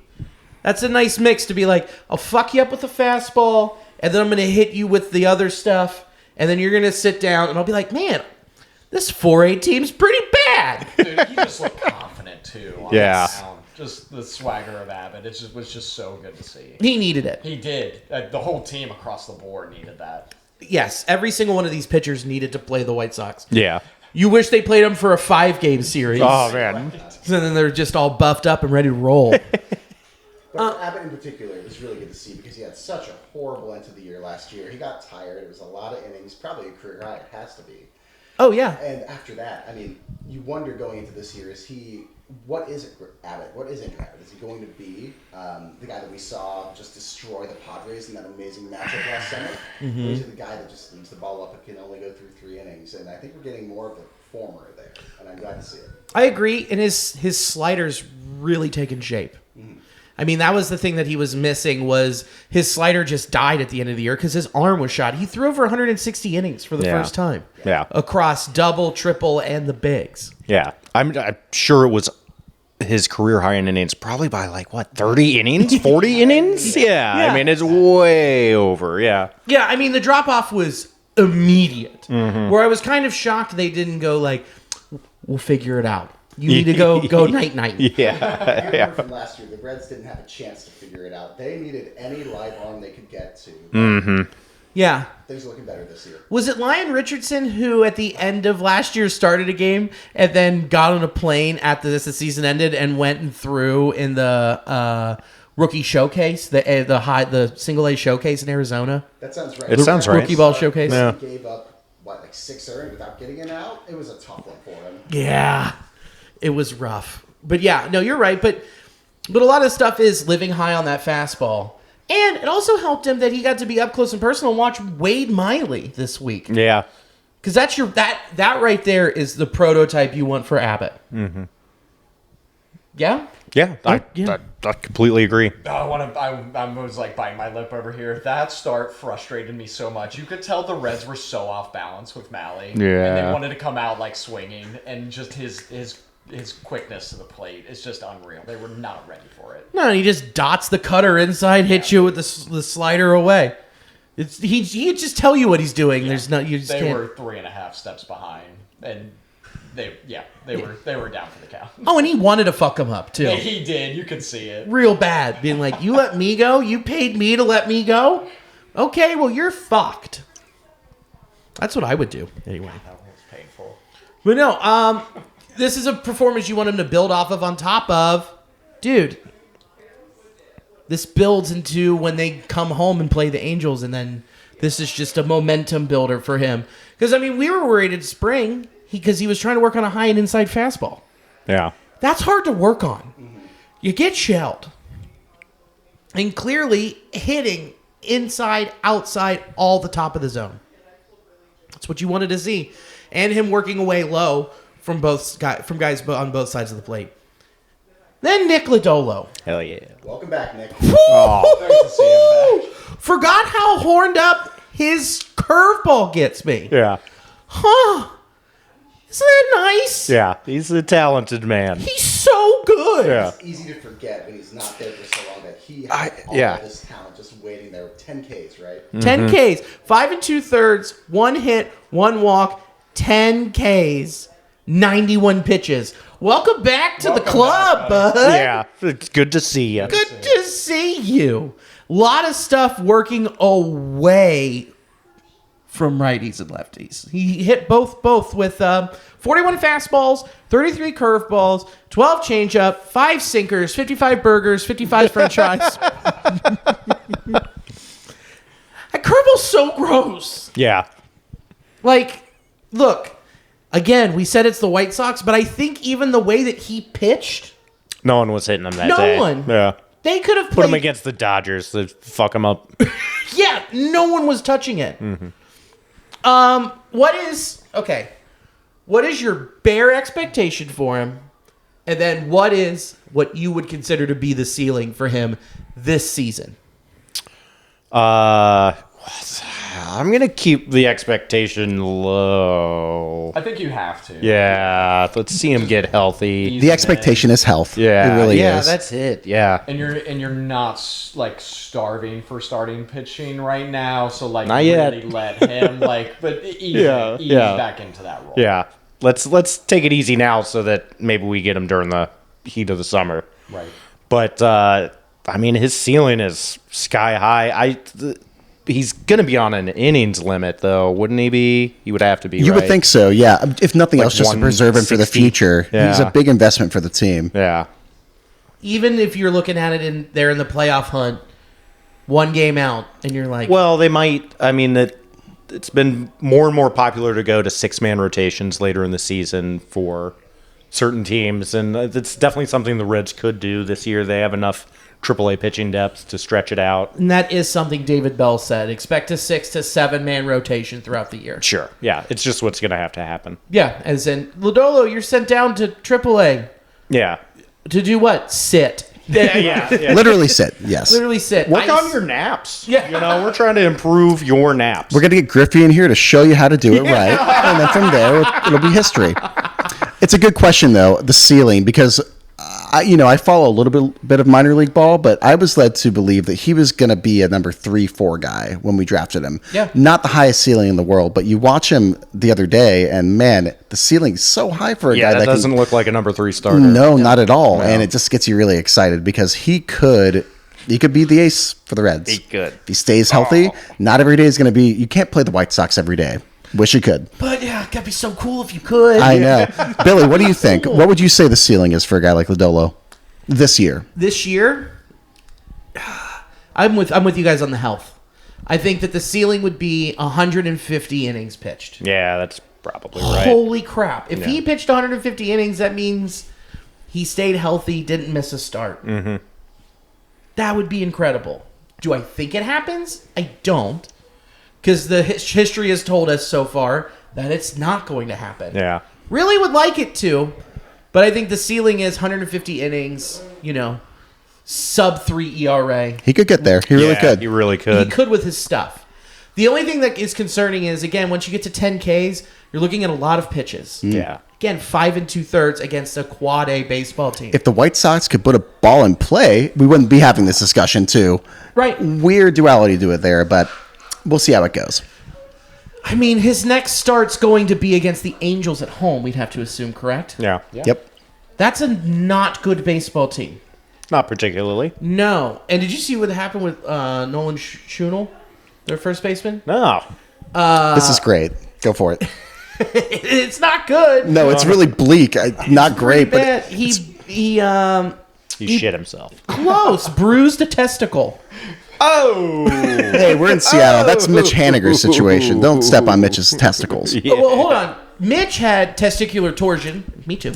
That's a nice mix to be like, I'll fuck you up with the fastball, and then I'm going to hit you with the other stuff, and then you're going to sit down, and I'll be like, man, this 4A team's pretty bad. Dude, he just looked confident too. On Yeah. the mound. Just the swagger of Abbott. It was just so good to see. He needed it. He did. The whole team across the board needed that. Yes, every single one of these pitchers needed to play the White Sox. Yeah. You wish they played them for a 5-game series. Oh, man. And then they're just all buffed up and ready to roll. But for Abbott in particular, it was really good to see because he had such a horrible end to the year last year. He got tired. It was a lot of innings, probably a career high. It has to be. Oh, yeah. And after that, I mean, you wonder going into this year, what is Abbott? What is Andrew Abbott? Is he going to be the guy that we saw just destroy the Padres in that amazing matchup last summer? Or is he the guy that just leaves the ball up and can only go through 3 innings? And I think we're getting more of the former there, and I'm glad to see it. I agree, and his slider's really taken shape. I mean, that was the thing that he was missing was his slider just died at the end of the year because his arm was shot. He threw over 160 innings for the Yeah. first time. Yeah. Across double, triple, and the bigs. Yeah. I'm sure it was his career high in innings probably by 30 innings, 40 innings. Yeah, I mean it's way over. Yeah, Yeah, I mean the drop off was immediate. Where I was kind of shocked they didn't go we'll figure it out. You need to go night night. Yeah, You remember from last year, the Reds didn't have a chance to figure it out. They needed any live arm they could get to. Yeah. Things are looking better this year. Was it Lyon Richardson who at the end of last year started a game and then got on a plane after the season ended and went and threw in the rookie showcase, the single A showcase in Arizona? That sounds right. It sounds right. Rookie ball showcase. Yeah. He gave up 6 earned without getting it out. It was a tough one for him. Yeah, it was rough. But yeah, no, you're right. But a lot of stuff is living high on that fastball. And it also helped him that he got to be up close and personal and watch Wade Miley this week. yeah. Because that's that right there is the prototype you want for Abbott. Mm-hmm. Yeah? Yeah, I completely agree. I was biting my lip over here. That start frustrated me so much. You could tell the Reds were so off balance with Malley. Yeah. And they wanted to come out swinging, and just his quickness to the plate is just unreal. They were not ready for it. No, he just dots the cutter inside, hits you with the slider away. He just tell you what he's doing. There's no you just They can't. were 3.5 steps behind, and they were down for the count. Oh, and he wanted to fuck him up too. Yeah, he did. You could see it. Real bad, being like, "You let me go? You paid me to let me go? Okay, well you're fucked." That's what I would do anyway. That was painful. But no, this is a performance you want him to build off of on top of. Dude, this builds into when they come home and play the Angels, and then this is just a momentum builder for him. Because, I mean, we were worried in spring because he was trying to work on a high and inside fastball. Yeah. That's hard to work on. You get shelled. And clearly hitting inside, outside, all the top of the zone. That's what you wanted to see. And him working away low from guys on both sides of the plate. Then Nick Lodolo. Hell yeah. Welcome back, Nick. Nice to see him back. Forgot how horned up his curveball gets me. Yeah. Huh. Isn't that nice? Yeah. He's a talented man. He's so good. Yeah. It's easy to forget when he's not there for so long that he had all of this talent just waiting there. 10 Ks, right? 10 Ks. 5 2/3, 1 hit, 1 walk, 10 Ks, 91 pitches. Welcome back to the club, bud. Yeah. It's good to see you. Good to see you. A lot of stuff working away from righties and lefties. He hit both with 41 fastballs, 33 curveballs, 12 changeup, 5 sinkers, 55 burgers, 55 french fries. That curveball's so gross. Yeah. Look, again, we said it's the White Sox, but I think even the way that he pitched, No one was hitting him that No day. one. Yeah. they could have Put him played. against the Dodgers to fuck him up. Yeah, no one was touching it. What is your bare expectation for him? And then what you would consider to be the ceiling for him this season? I'm going to keep the expectation low. I think you have to. Yeah. Let's see him get healthy. The expectation is health. Yeah. It really yeah, is. that's it. Yeah. And you're not starving for starting pitching right now, so Not really yet. let him but ease Yeah. back into that role. Yeah. Let's take it easy now so that maybe we get him during the heat of the summer. Right. But I mean, his ceiling is sky high. He's going to be on an innings limit, though, wouldn't he be? He would have to be, You right? would think so, yeah. If nothing else, just to preserve him for the 160. future. Yeah. He's a big investment for the team. Yeah. Even if you're looking at it in the playoff hunt, one game out, and you're like, Well, they might. I mean, it's been more and more popular to go to 6-man rotations later in the season for certain teams, and it's definitely something the Reds could do this year. They have enough AAA pitching depth to stretch it out. and that is something David Bell said. Expect a 6 to 7 man rotation throughout the year. Sure. Yeah, it's just what's going to have to happen. Yeah, as in Lodolo, you're sent down to AAA Yeah. to do what? Sit. Yeah. Literally sit, yes. Literally sit. Work Ice. on your naps. Yeah. You know, we're trying to improve your naps. We're going to get Griffey in here to show you how to do it right. And then from there, it'll be history. It's a good question, though, the ceiling, because I follow a little bit of minor league ball, but I was led to believe that he was going to be a number 3-4 guy when we drafted him. Yeah. Not the highest ceiling in the world, but you watch him the other day, and man, the ceiling's so high for a guy that that doesn't look like a number 3 starter. No, not at all. No. And it just gets you really excited because he could be the ace for the Reds. He could. If he stays healthy, not every day is going to be. You can't play the White Sox every day. Wish you could. But yeah, that'd be so cool if you could. I know. Billy, what do you think? What would you say the ceiling is for a guy like Lodolo this year? This year, I'm with you guys on the health. I think that the ceiling would be 150 innings pitched. Yeah, that's probably right. Holy crap. If he pitched 150 innings, that means he stayed healthy, didn't miss a start. Mm-hmm. That would be incredible. Do I think it happens? I don't. Because the history has told us so far that it's not going to happen. Yeah. Really would like it to, but I think the ceiling is 150 innings, sub 3 ERA. He could get there. He really could. He really could. He could with his stuff. The only thing that is concerning is, again, once you get to 10 Ks, you're looking at a lot of pitches. Yeah. Again, 5 2/3 against a quad A baseball team. If the White Sox could put a ball in play, we wouldn't be having this discussion too. Right. Weird duality to it there, but we'll see how it goes. I mean, his next start's going to be against the Angels at home, we'd have to assume, correct? Yeah. Yep. That's a not good baseball team. Not particularly. No. And did you see what happened with Nolan Schanuel, their first baseman? No. This is great. Go for it. It's not good. No, it's really bleak. Not great, but Bad. He He shit himself. close. Bruised a testicle. Oh! hey, we're in Seattle. That's Mitch Haniger's situation. Don't step on Mitch's testicles. Yeah. Well, hold on. Mitch had testicular torsion. Me too.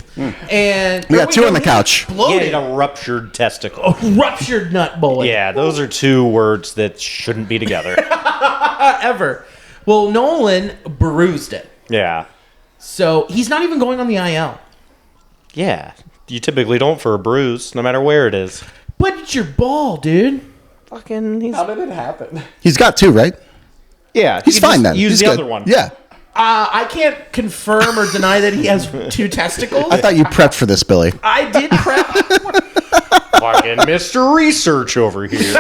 And We got two on the couch. He Exploded. had a ruptured testicle. Ruptured nut bullet. Yeah, those are two words that shouldn't be together. Ever. Well, Nolan bruised it. Yeah. So he's not even going on the IL. Yeah. You typically don't for a bruise, no matter where it is. But it's your ball, dude. Fucking, he's... How did it happen? He's got two, right? Yeah. He's you can fine just then. Use He's the good. other one. Yeah. I can't confirm or deny that he has two testicles. I thought you prepped for this, Billy. I did prep. Fucking Mr. Research over here.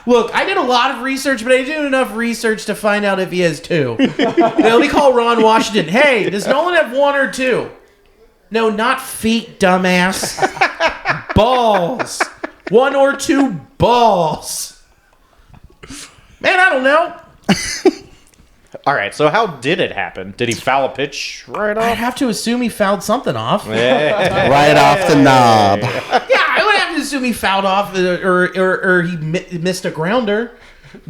Look, I did a lot of research, but I didn't do enough research to find out if he has two. Let me call Ron Washington. Hey, does Nolan have one or two? No, not feet, dumbass. Balls. One or two balls. Man, I don't know. All right, so how did it happen? Did he foul a pitch right I'd off? have to assume he fouled something off. Right off the knob. Yeah, I would have to assume he fouled off or he missed a grounder.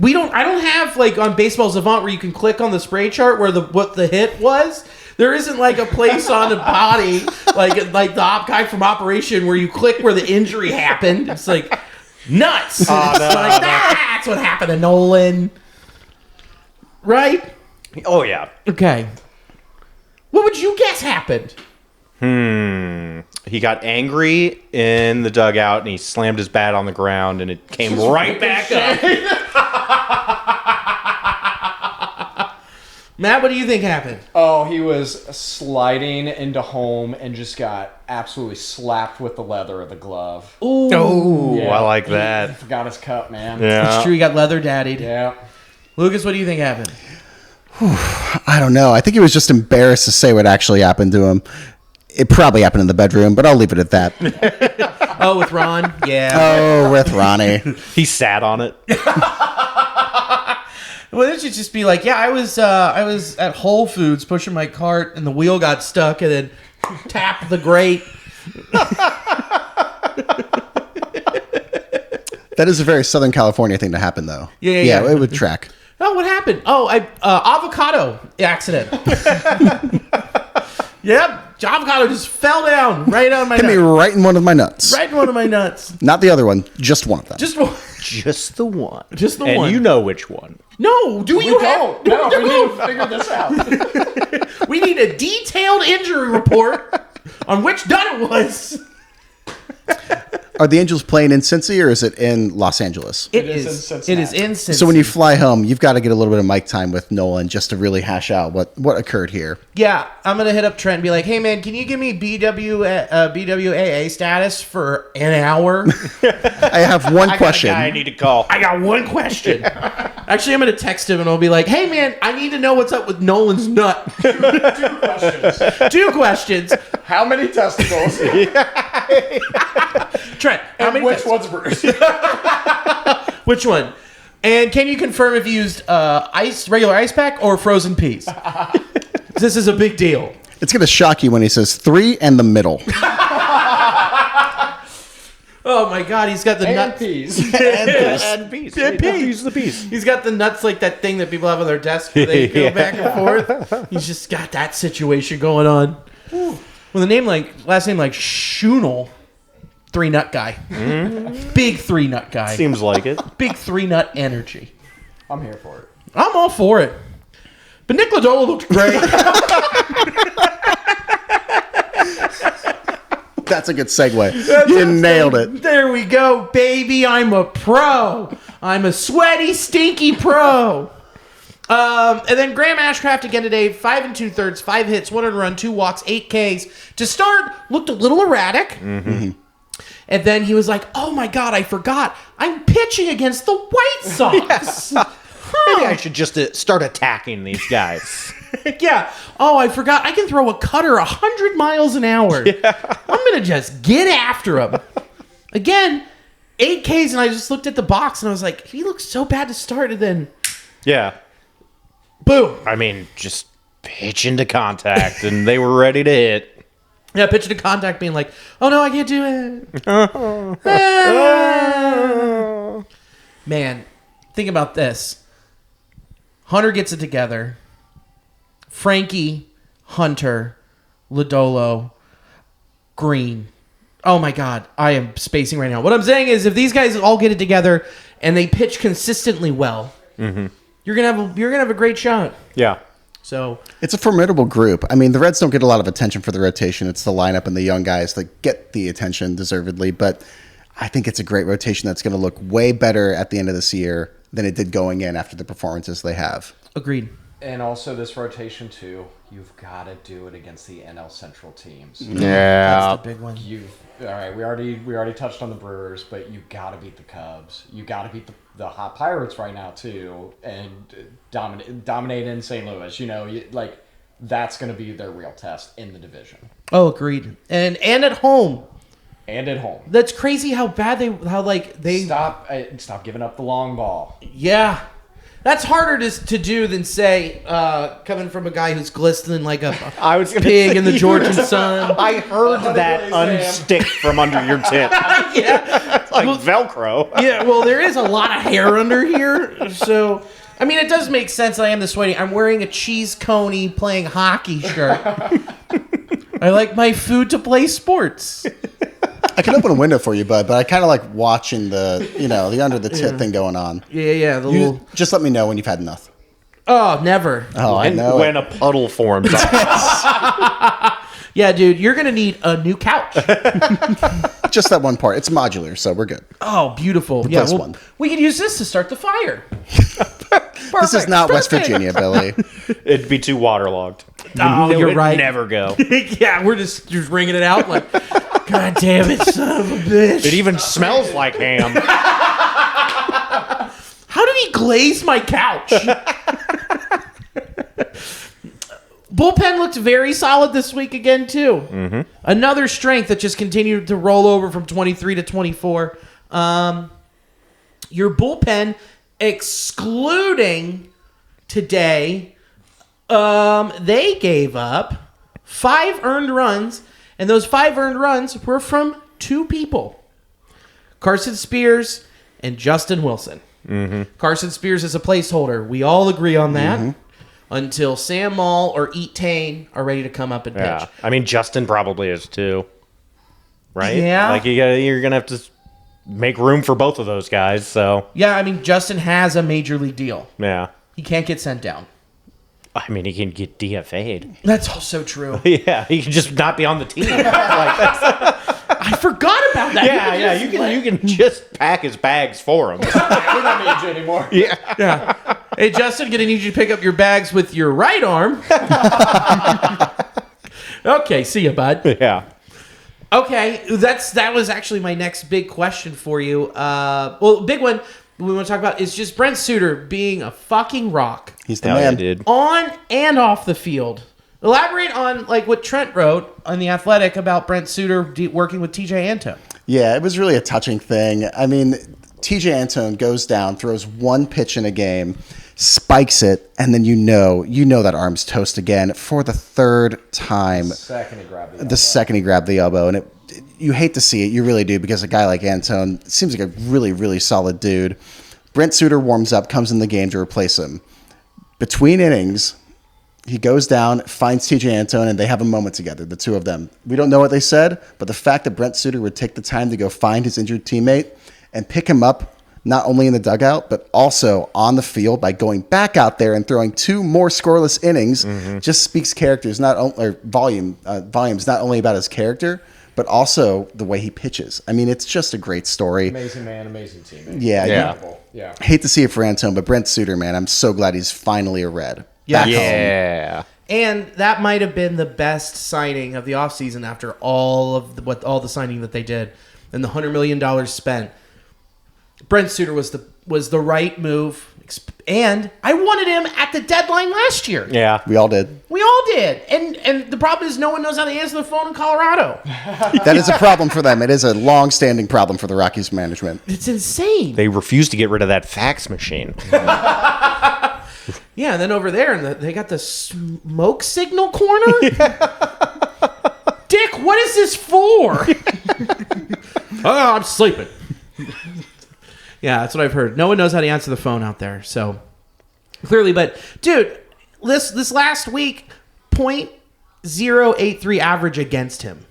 I don't have like on Baseball Savant where you can click on the spray chart where what the hit was. There isn't like a place on the body like the op guy from Operation where you click where the injury happened. It's like nuts. It's like that's what happened to Nolan. Right? Oh, yeah. Okay. What would you guess happened? He got angry in the dugout, and he slammed his bat on the ground, and it came right back up. Matt, what do you think happened? Oh, he was sliding into home and just got absolutely slapped with the leather of the glove. Ooh. Oh, Yeah. I like He that. forgot his cup, man. Yeah. It's true, he got leather daddied. Yeah. Lucas, what do you think happened? I don't know. I think he was just embarrassed to say what actually happened to him. It probably happened in the bedroom, but I'll leave it at that. Oh, with Ron? Yeah. Oh, with Ronnie. He sat on it. Well, it should just be like, yeah, I was at Whole Foods pushing my cart, and the wheel got stuck, and then tapped the grate. That is a very Southern California thing to happen, though. Yeah. It would track. Oh, what happened? Oh, avocado accident. Yep, avocado just fell down right on my Hit me nut. right in one of my nuts. Right in one of my nuts. Not the other one, just one of them. Just one. Just the one. Just the and one. you know which one. No, do We you don't. have? No, we need to figure this out. We need a detailed injury report on which nut it was. Are the Angels playing in Cincy or is it in Los Angeles? It is is. in It is Cincinnati. in Cincy. So when you fly home, you've got to get a little bit of mic time with Nolan just to really hash out what occurred here. Yeah, I'm gonna hit up Trent and be like, "Hey man, can you give me BWAA status for an hour?" I have one question. I need to call. I got one question. Actually, I'm gonna text him and I'll be like, "Hey man, I need to know what's up with Nolan's nut." 2 questions. 2 questions. How many testicles? Trent, how And many? which one's bruised? Which one? And can you confirm if you used regular ice pack or frozen peas? This is a big deal. It's going to shock you when he says 3 and the middle. Oh my God, he's got the And nuts. peas. And peas. And peas. Use the peas. He's got the nuts like that thing that people have on their desk where they go back and forth. He's just got that situation going on. With a name last name like Schanuel, 3-nut guy. Big 3-nut guy. Seems like it. Big 3-nut energy. I'm here for it. I'm all for it. But Nick Lodolo looked great. That's a good segue. You nailed it. There we go, baby. I'm a pro. I'm a sweaty, stinky pro. And then Graham Ashcraft again today, 5 2/3, 5 hits, 1 earned run, 2 walks, 8 Ks. To start, looked a little erratic. Mm-hmm. And then he was like, "Oh my God, I forgot. I'm pitching against the White Sox." Maybe I should just start attacking these guys. Yeah. Oh, I forgot. I can throw a cutter 100 miles an hour. Yeah. I'm going to just get after him. Again, 8 Ks, and I just looked at the box, and I was like, he looks so bad to start, and then Yeah. boom. I mean, just pitch into contact, and they were ready to hit. Yeah, pitch into contact being like, oh, no, I can't do it. Man, think about this. Hunter gets it together. Frankie, Hunter, Lodolo, Greene. Oh my God, I am spacing right now. What I'm saying is, if these guys all get it together and they pitch consistently well, you're gonna have a great shot. Yeah. So It's a formidable group. I mean, the Reds don't get a lot of attention for the rotation. It's the lineup and the young guys that get the attention deservedly. But I think it's a great rotation that's going to look way better at the end of this year than it did going in after the performances they have. agreed. And also this rotation too, you've got to do it against the NL Central teams. Yeah. That's the big one. All right, we already touched on the Brewers, but you got to beat the Cubs. You got to beat the hot Pirates right now too, and dominate in St. Louis. You know, that's going to be their real test in the division Oh, agreed. And at home. and at home. That's crazy how bad they Stop giving up the long ball. Yeah. That's harder to do than say coming from a guy who's glistening like a I was gonna pig say in the you Georgian were- sun. I heard that unstick from under your tit. Yeah. It's like Velcro. Yeah, well, there is a lot of hair under here, so I mean, it does make sense that I am the sweaty. I'm wearing a cheese coney playing hockey shirt. I like my food to play sports. I can open a window for you, bud, but I kind of like watching the under the tit thing going on. Yeah, the little. Just let me know when you've had enough. Oh, never. Oh, I And know. when a puddle forms up. Yeah, dude, you're gonna need a new couch. Just that one part. It's modular, so we're good. Oh, beautiful. Plus one. We could use this to start the fire. This is not West Perfect. Virginia, Billy. It'd be too waterlogged. Oh, It you're would right. never go. Yeah, we're just ringing it out like, God damn it, son of a bitch. It even smells like ham. How did he glaze my couch? Bullpen looked very solid this week again, too. Mm-hmm. Another strength that just continued to roll over from 23 to 24. Your bullpen, excluding today, they gave up 5 earned runs, and those 5 earned runs were from 2 people. Carson Spears and Justin Wilson. Mm-hmm. Carson Spears is a placeholder. We all agree on that. Until Sam Maul or Eat Tane are ready to come up and pitch. Yeah. I mean, Justin probably is too. Right? Yeah. Like you're going to have to make room for both of those guys. So, Yeah, I mean, Justin has a major league deal. yeah. He can't get sent down. I mean, he can get DFA'd. That's also true. Yeah. He can just not be on the team. Like, that's, I forgot about that. Yeah, you can just pack his bags for him. We don't need you anymore. Yeah. Hey, Justin, gonna need you to pick up your bags with your right arm. Okay, see you, bud. Yeah. Okay, that was actually my next big question for you. Well, big one we want to talk about is just Brent Suter being a fucking rock He's the Hell yeah, man. dude. on and off the field. Elaborate on like what Trent wrote on The Athletic about Brent Suter working with TJ Antone. Yeah, it was really a touching thing. I mean, TJ Antone goes down, throws one pitch in a game, spikes it, and then you know that arm's toast again for the third time. The second he grabbed the elbow, and you hate to see it, you really do, because a guy like Antone seems like a really, really solid dude. Brent Suter warms up, comes in the game to replace him. Between innings, he goes down, finds TJ Antone, and they have a moment together, the two of them. We don't know what they said, but the fact that Brent Suter would take the time to go find his injured teammate and pick him up, not only in the dugout, but also on the field by going back out there and throwing two more scoreless innings, just speaks volumes, not only about his character, but also the way he pitches. I mean, it's just a great story. Amazing man, amazing teammate. Yeah. Hate to see it for Antone, but Brent Suter, man, I'm so glad he's finally a Red. Yeah. Back home. Yeah. And that might have been the best signing of the offseason after all the signing that they did and the $100 million spent. Brent Suter was the right move. And I wanted him at the deadline last year. Yeah. We all did. We all did. And the problem is no one knows how to answer the phone in Colorado. That is a problem for them. It is a long-standing problem for the Rockies management. It's insane. They refuse to get rid of that fax machine. Yeah, and then over there, they got the smoke signal corner? Dick, what is this for? Oh, I'm sleeping. Yeah, that's what I've heard. No one knows how to answer the phone out there, so clearly. But, dude, this last week, .083 average against him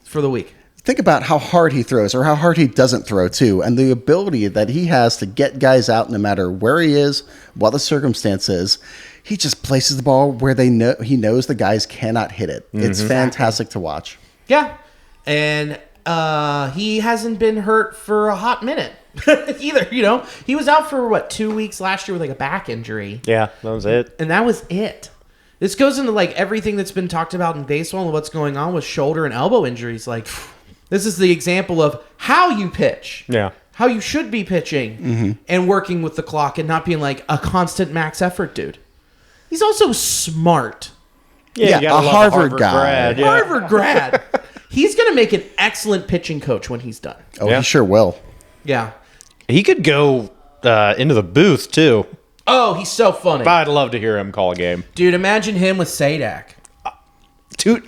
for the week. Think about how hard he throws or how hard he doesn't throw, too, and the ability that he has to get guys out no matter where he is, what the circumstance is. He just places the ball where he knows the guys cannot hit it. It's fantastic to watch. Yeah, and he hasn't been hurt for a hot minute either. He was out for 2 weeks last year with a back injury. Yeah, that was it. And that was it. This goes into everything that's been talked about in baseball and what's going on with shoulder and elbow injuries. This is the example of how you pitch. Yeah. How you should be pitching and working with the clock and not being a constant max effort dude. He's also smart. Yeah, you gotta a love Harvard guy. grad. Yeah. Harvard grad. He's going to make an excellent pitching coach when he's done. Oh, Yeah. he sure will. Yeah. He could go into the booth, too. Oh, he's so funny. I'd love to hear him call a game. Dude, imagine him with Sadak. Too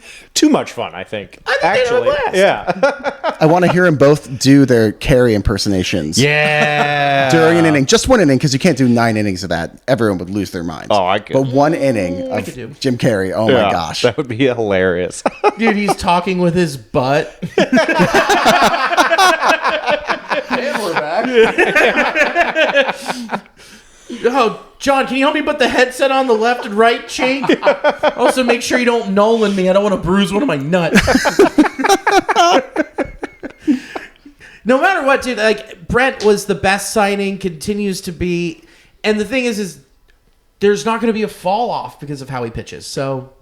much fun, I think. I think they'd have a blast. Yeah. I want to hear them both do their carry impersonations. Yeah. During an inning. Just one inning, because you can't do 9 innings of that. Everyone would lose their minds. Oh, I could. But one inning I could do. of Jim Carrey, oh Yeah, my gosh. That would be hilarious. Dude, he's talking with his butt. And we're back. Oh, John, can you help me put the headset on the left and right cheek? Also, make sure you don't Nolan me. I don't want to bruise one of my nuts. No matter what, dude, Brent was the best signing, continues to be. And the thing is there's not going to be a fall off because of how he pitches. So,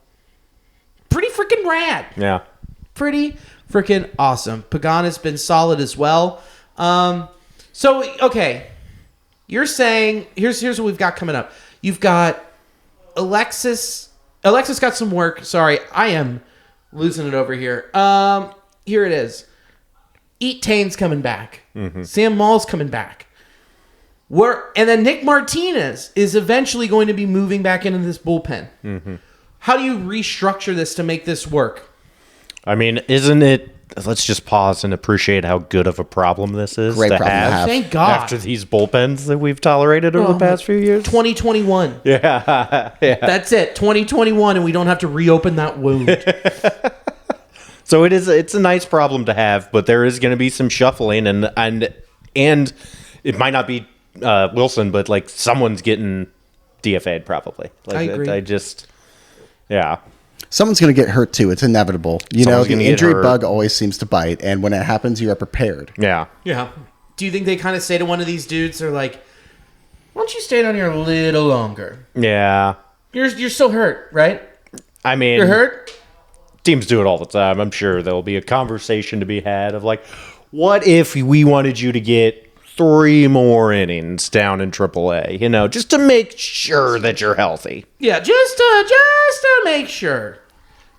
pretty freaking rad. Yeah. Pretty freaking awesome. Pagana's been solid as well. Okay. You're saying here's what we've got coming up. You've got Alexis. Alexis got some work. Sorry, I am losing it over here. Here it is. Eat Tane's coming back. Sam Maul's coming back. And then Nick Martinez is eventually going to be moving back into this bullpen. How do you restructure this to make this work? I mean, isn't it? Let's just pause and appreciate how good of a problem this is Great to problem to have, have. Thank God. after these bullpens that we've tolerated over the past few years. 2021. Yeah. That's it. 2021, and we don't have to reopen that wound. So it's a nice problem to have, but there is going to be some shuffling, and it might not be Wilson, but someone's getting DFA'd probably. I agree. Yeah. Someone's going to get hurt too. It's inevitable. Someone's The gonna get injury hurt. bug always seems to bite, and when it happens, you are prepared. Yeah. Yeah. Do you think they kind of say to one of these dudes, they're like, why don't you stay down here a little longer? Yeah. You're still hurt, right? I mean, You're hurt? teams do it all the time. I'm sure there'll be a conversation to be had of like, what if we wanted you to get 3 more innings down in AAA, just to make sure that you're healthy. Yeah, just to make sure.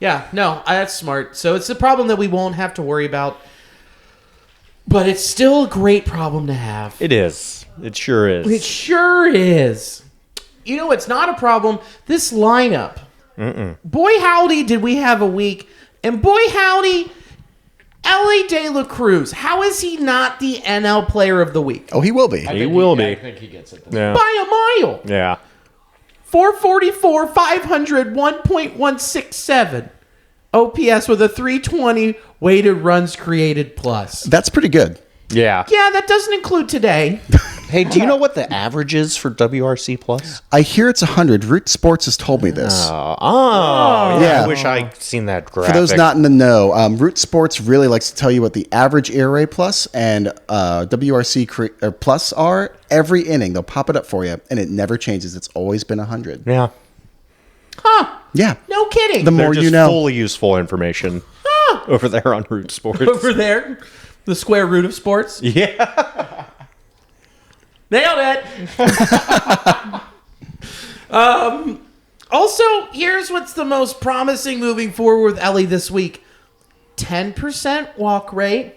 Yeah, no, that's smart. So it's a problem that we won't have to worry about. But it's still a great problem to have. It is. It sure is. It sure is. It's not a problem. This lineup. Boy, howdy, did we have a week. And boy, howdy, Elly De La Cruz. How is he not the NL Player of the Week? Oh, he will be. He will be. I think he gets it. Yeah. By a mile. Yeah. 444, 500, 1.167. OPS with a 320 weighted runs created plus. That's pretty good. Yeah. Yeah, that doesn't include today. Hey, do you know what the average is for WRC plus? I hear it's 100. Root Sports has told me this. Yeah. Yeah. I wish I'd seen that graphic. For those not in the know, Root Sports really likes to tell you what the average ERA plus and WRC plus are every inning. They'll pop it up for you, and it never changes. It's always been 100. Yeah. Huh. Yeah. No kidding. The They're more just you know. fully useful information over there on Root Sports. Over there, the square root of sports. Yeah. Nailed it. Also, here's what's the most promising moving forward with Elly this week. 10% walk rate.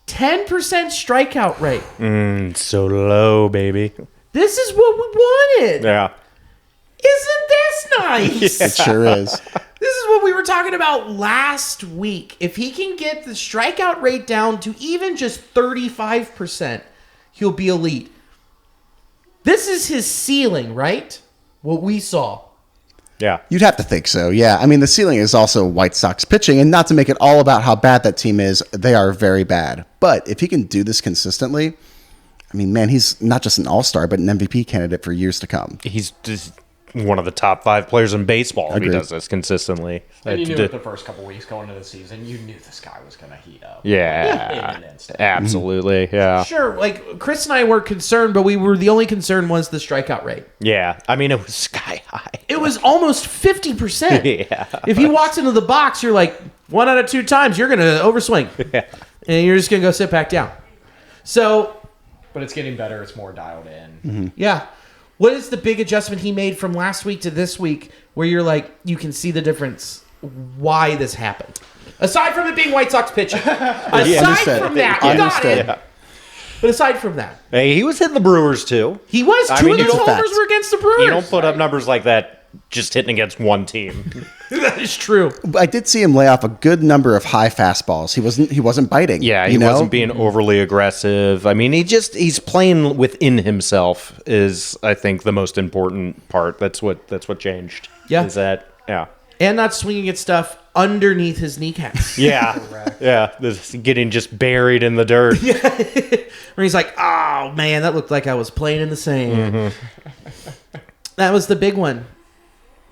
10% strikeout rate. So low, baby. This is what we wanted. Yeah. Isn't this nice? It sure is. This is what we were talking about last week. If he can get the strikeout rate down to even just 35%, he'll be elite. This is his ceiling, right? What we saw. Yeah. You'd have to think so, yeah. I mean, the ceiling is also White Sox pitching, and not to make it all about how bad that team is, they are very bad. But if he can do this consistently, I mean, man, he's not just an all-star, but an MVP candidate for years to come. He's just one of the top 5 players in baseball if he Agreed. does this consistently. And you knew it the first couple weeks going into the season, you knew this guy was going to heat up. Yeah. In an instant. Absolutely. Yeah. Sure, like Chris and I were concerned, but the only concern was the strikeout rate. Yeah. I mean, it was sky high. It was almost 50%. Yeah. If he walks into the box, you're like, 1 out of 2 times, you're going to overswing. Yeah. And you're just going to go sit back down. So, But it's getting better. It's more dialed in. yeah. What is the big adjustment he made from last week to this week where you're like, you can see the difference why this happened? Aside from it being White Sox pitching. Aside Understood. from that, you got Understood. it. But aside from that, Hey, he was hitting the Brewers too. he was. I Two mean, of you those don't- homers were against the Brewers. You don't put up numbers like that just hitting against one team. That is true. I did see him lay off a good number of high fastballs. He wasn't biting. Yeah, he you know? wasn't being overly aggressive. I mean, he's playing within himself is, I think, the most important part. That's what changed. Yeah. Is that, yeah. And not swinging at stuff underneath his kneecaps. Yeah. Yeah. This getting just buried in the dirt. Where he's like, oh, man, that looked like I was playing in the sand. That was the big one.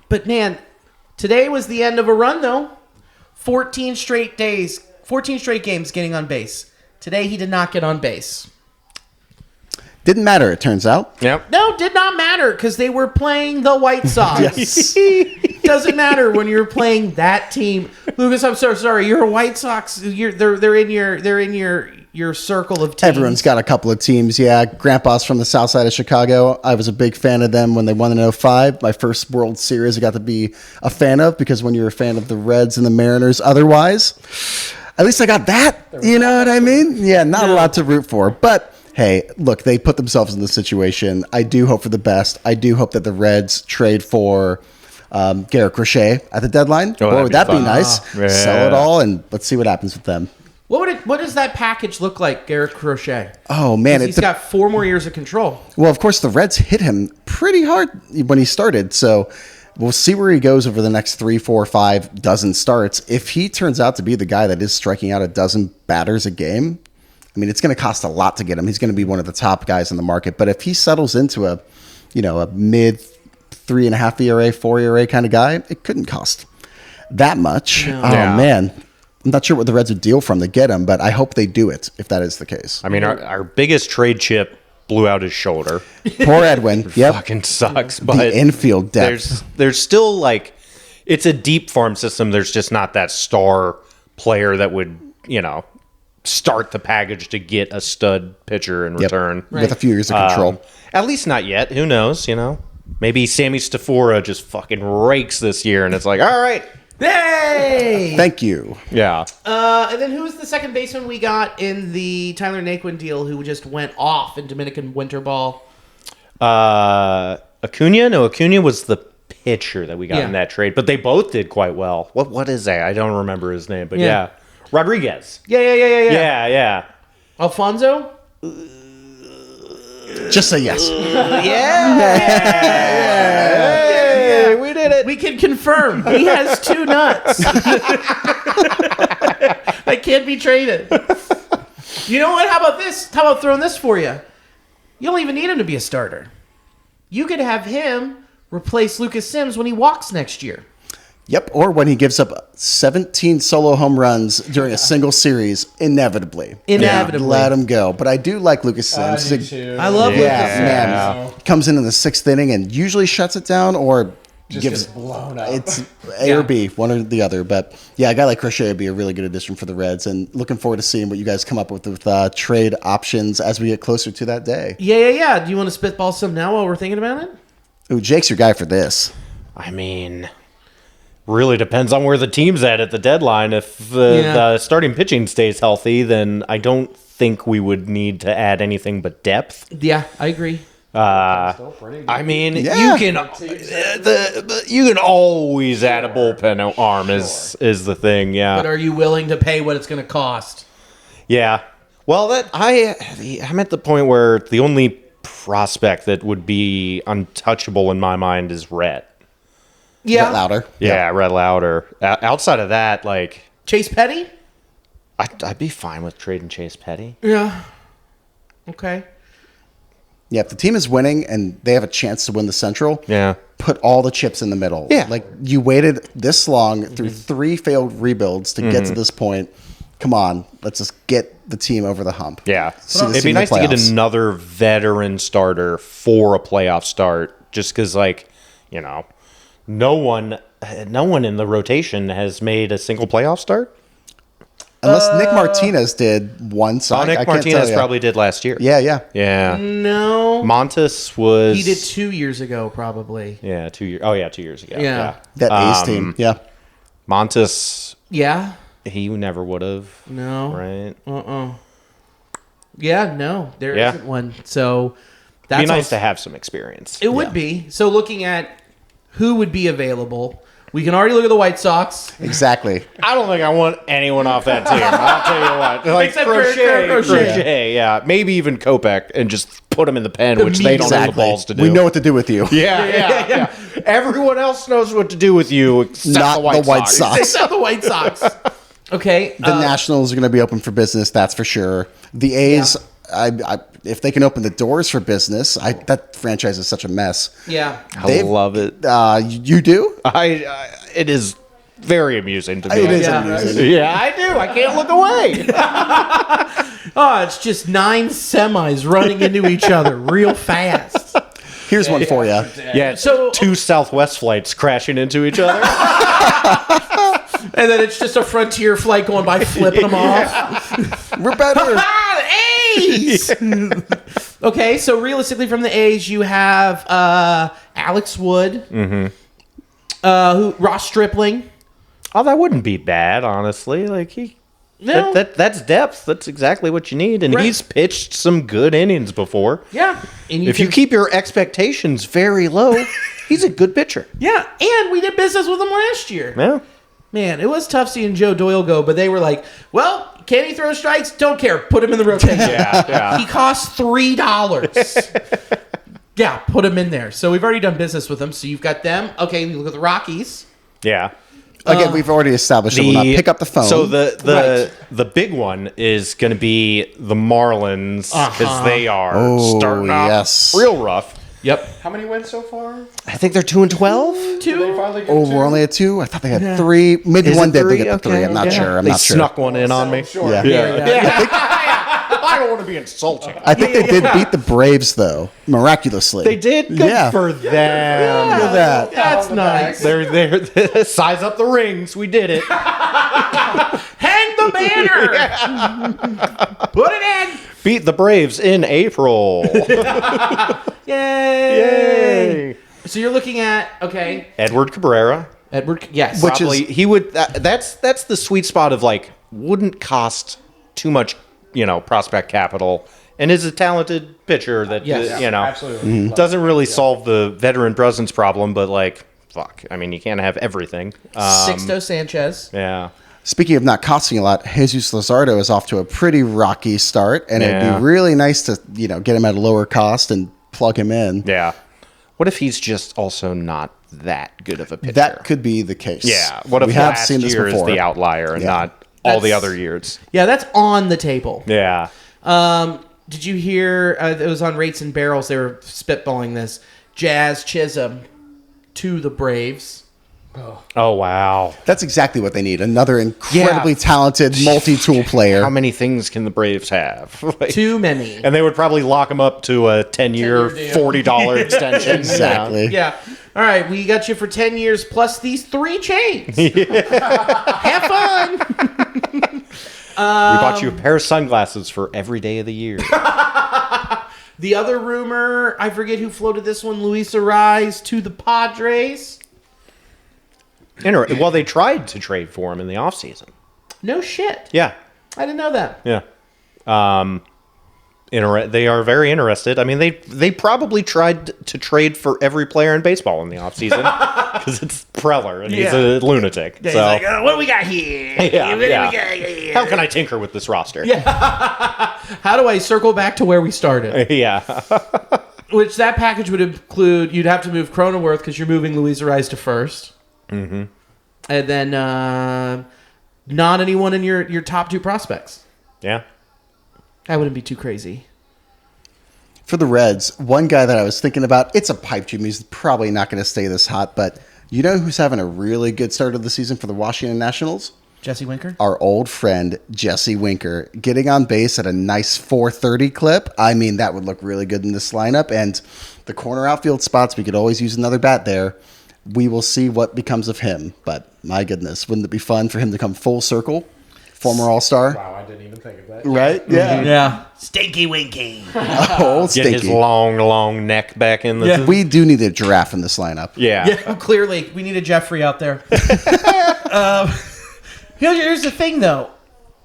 But, man, today was the end of a run, though. 14 straight days, 14 straight games getting on base. Today, he did not get on base. Didn't matter, it turns out. Yep. No, did not matter because they were playing the White Sox. Yes. Doesn't matter when you're playing that team. Lucas, I'm so sorry. You're a White Sox. They're in your circle of teams. Everyone's got a couple of teams, yeah. Grandpa's from the south side of Chicago. I was a big fan of them when they won in 05. My first World Series I got to be a fan of because when you're a fan of the Reds and the Mariners otherwise, at least I got that. You know what I mean? Yeah, not a lot to root for. But, hey, look, they put themselves in this situation. I do hope for the best. I do hope that the Reds trade for Garrett Crochet at the deadline. Oh, Boy, that'd would be that be fun. nice. Yeah. Sell it all, and let's see what happens with them. What does that package look like, Garrett Crochet? Oh, man. He's got 4 more years of control. Well, of course, the Reds hit him pretty hard when he started. So we'll see where he goes over the next 3, 4, 5 dozen starts. If he turns out to be the guy that is striking out a dozen batters a game, I mean, it's going to cost a lot to get him. He's going to be one of the top guys in the market. But if he settles into a mid 3.5 ERA, 4 ERA kind of guy, it couldn't cost that much. No. Oh, Yeah. man. I'm not sure what the Reds would deal from to get him, but I hope they do it if that is the case. I mean, our biggest trade chip blew out his shoulder. Poor Edwin. Yep. Fucking sucks. But The infield depth. there's still like, it's a deep farm system. There's just not that star player that would, start the package to get a stud pitcher in return. With a few years of control. At least not yet. Who knows? Maybe Sammy Stafora just fucking rakes this year, and it's like, all right, Hey! Thank you. yeah. And then who was the second baseman we got in the Tyler Naquin deal who just went off in Dominican winter ball? Acuna? No, Acuna was the pitcher that we got Yeah. in that trade, but they both did quite well. What is that? I don't remember his name, but Yeah. yeah. Rodriguez. Yeah. Yeah. Alfonso? Just say yes. Hey, we did it. We can confirm he has 2 nuts. That can't be traded. You know what? How about this? How about throwing this for you? You don't even need him to be a starter. You could have him replace Lucas Sims when he walks next year. Yep, or when he gives up 17 solo home runs during a single series, inevitably. Let him go. But I do like Lucas Sims. He's a- I love Yeah, Lucas Sims. man. Comes in the 6th inning and usually shuts it down or Just gives gets blown up. It's A or B, one or the other. But yeah, a guy like Crochet would be a really good addition for the Reds. And looking forward to seeing what you guys come up with trade options as we get closer to that day. Yeah. Do you want to spitball some now while we're thinking about it? Ooh, Jake's your guy for this. I mean, really depends on where the team's at the deadline. If the starting pitching stays healthy, then I don't think we would need to add anything but depth. Yeah, I agree. I mean, Yeah. you can you can always add a bullpen arm is the thing. Yeah, But are you willing to pay what it's going to cost? yeah. Well, I'm at the point where the only prospect that would be untouchable in my mind is Rhett. Yeah. Get louder. Yeah, Rhett Lauder. Outside of that, like Chase Petty? I'd be fine with trading Chase Petty. Yeah. Okay. Yeah, if the team is winning and they have a chance to win the Central, Yeah. put all the chips in the middle. Yeah. Like you waited this long through 3 failed rebuilds to get to this point. Come on, let's just get the team over the hump. Yeah. See the It'd team be in the nice to get playoffs. another veteran starter for a playoff start, just because, no one in the rotation has made a single playoff start. Unless Nick Martinez did once. Oh, Nick Martinez probably did last year. Yeah. Yeah. No. Montes was. He did 2 years ago, probably. Yeah, 2 years. Oh, yeah, 2 years ago. Yeah. That A's team. Yeah. Montes, Yeah. he never would have. No. Right. Yeah, no. There Yeah. isn't one. So that's It'd be nice also- to have some experience. It would be. So looking at who would be available, we can already look at the White Sox. Exactly. I don't think I want anyone off that team. I'll tell you what. Like Except for Crochet. Yeah. Maybe even Kopech, and just put them in the pen, which they don't have the Exactly. balls to do. We know what to do with you. Yeah. Everyone else knows what to do with you, except Not the White Sox. Except the White Sox. Okay. The Nationals are going to be open for business, that's for sure. The A's, if they can open the doors for business, that franchise is such a mess. Yeah. I love it. You do? It is very amusing to me. It is Yeah. amusing. Yeah, I do. I can't look away. Oh, it's just 9 semis running into each other real fast. Here's one for you. Yeah, So- 2 Southwest flights crashing into each other. And then it's just a Frontier flight going by, flipping them off. We're better. A's! Okay, so realistically from the A's, you have Alex Wood, Ross Stripling. Oh, that wouldn't be bad, honestly. No. That's depth. That's exactly what you need. And Right. he's pitched some good innings before. Yeah. And If you keep your expectations very low, he's a good pitcher. Yeah, and we did business with him last year. Yeah. Man, it was tough seeing Joe Doyle go, but they were like, well, can he throw strikes? Don't care. Put him in the rotation. Yeah. He costs $3. Yeah, put him in there. So we've already done business with them. So you've got them. Okay, you look at the Rockies. Yeah. Again, we've already established that we'll not pick up the phone. So the big one is going to be the Marlins, because they are starting off yes. real rough. Yep. How many wins so far? I think they're 2-12. Two. finally get Oh, two? we're only at 2? I thought they had 3. Maybe Is one it did. They 3? get the 3. I'm not Okay. sure. I'm They not sure. snuck one in on me. Sure. Yeah. I don't want to be insulting. I think they did beat the Braves, though, miraculously. They did. Good Yeah. for them. Look at that. That's nice. They're size up the rings. We did it. Hang the banner. Put it in. Beat the Braves in April. Yay. So you're looking at Edward Cabrera. Edward. Yes. Which Probably he would. That's the sweet spot of like wouldn't cost too much, prospect capital, and is a talented pitcher that Yes. Absolutely. doesn't really solve the veteran presence problem, but like fuck, I mean you can't have everything. Sixto Sanchez. Yeah. Speaking of not costing a lot, Jesus Luzardo is off to a pretty rocky start, and it'd Yeah. be really nice to, get him at a lower cost and plug him in. Yeah. What if he's just also not that good of a pitcher? That could be the case. Yeah. What if we have last seen this year before? is the outlier and Yeah. not all the That's- other years? Yeah, that's on the table. Yeah. Did you hear? It was on Rates and Barrels. They were spitballing this. Jazz Chisholm to the Braves. Oh wow. That's exactly what they need. Another incredibly talented multi-tool player. How many things can the Braves have? Like- Too many. And they would probably lock him up to a 10-year, 10-year deal. $40 extension. Exactly. Yeah. All right, we got you for 10 years plus these 3 chains. Have fun. We bought you a pair of sunglasses for every day of the year. The other rumor, I forget who floated this one, Luis Ariz to the Padres. Well, they tried to trade for him in the offseason. No shit. Yeah. I didn't know that. Yeah. They are very interested. I mean, they probably tried to trade for every player in baseball in the offseason because it's Preller and he's a lunatic. Yeah, so he's like, what do we got here? yeah, What do we yeah. got here? How can I tinker with this roster? How do I circle back to where we started? Yeah. Which that package would include, you'd have to move Cronenworth because you're moving Luis Ariz to first. Mm-hmm. And then not anyone in your top 2 prospects. Yeah. That wouldn't be too crazy. For the Reds, one guy that I was thinking about, it's a pipe dream. He's probably not going to stay this hot, but you know who's having a really good start of the season for the Washington Nationals? Jesse Winker? Our old friend, Jesse Winker, getting on base at a nice 430 clip. I mean, that would look really good in this lineup. And the corner outfield spots, we could always use another bat there. We will see what becomes of him. But my goodness, wouldn't it be fun for him to come full circle? Former All-Star. Wow, I didn't even think of that. Right? Yeah. Yeah. Stinky Winky. Oh, Get his stinky. long neck back in the... We do need a giraffe in this lineup. Yeah. Yeah, clearly. We need a Jeffrey out there. Here's the thing, though.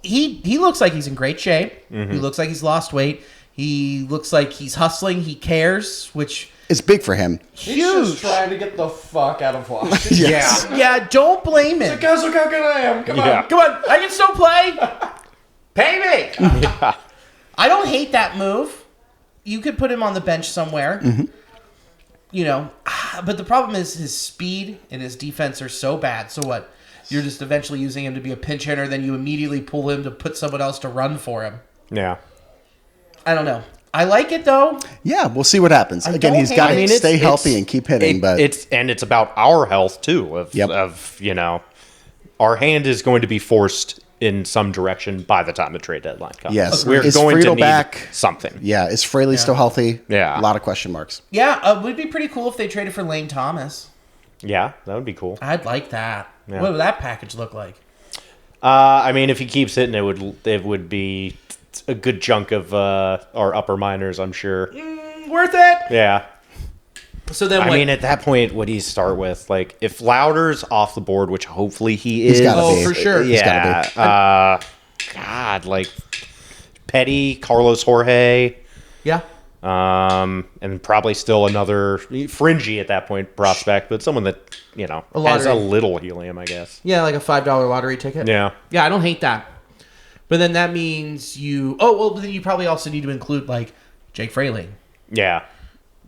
He looks like he's in great shape. Mm-hmm. He looks like he's lost weight. He looks like he's hustling. He cares, which... It's big for him. He's just trying to get the fuck out of Washington. Yes. Yeah, don't blame him. Guys, look how good I am. Come Yeah. on. Come on, I can still play. Pay me. I don't hate that move. You could put him on the bench somewhere. But the problem is his speed and his defense are so bad. So what? You're just eventually using him to be a pinch hitter, then you immediately pull him to put someone else to run for him. Yeah. I don't know. I like it though. Yeah, we'll see what happens. Again, don't he's hate got it. to I mean, stay healthy and keep hitting. But it's about our health too. Yep. Our hand is going to be forced in some direction by the time the trade deadline comes. Yes. we're Is going to Friedel need back? something. yeah, is Fraley still healthy? Yeah. A lot of question marks. Yeah, it would be pretty cool if they traded for Lane Thomas. Yeah, that would be cool. I'd like that. Yeah. What would that package look like? I mean, if he keeps hitting, it would be a good chunk of our upper minors, I'm sure. Worth it. Yeah. So then I what? mean, at that point, what do you start with? Like, if Lauder's off the board, which hopefully he is. gotta be. For sure. He's Yeah. gotta God, like Petty, Carlos Jorge, yeah. and probably still another fringy at that point prospect, but someone that, A has a lottery. little helium, I guess. Yeah, like a $5 lottery ticket. Yeah. Yeah, I don't hate that. But then that means you... Oh, well, then you probably also need to include, like, Jake Fraley. Yeah.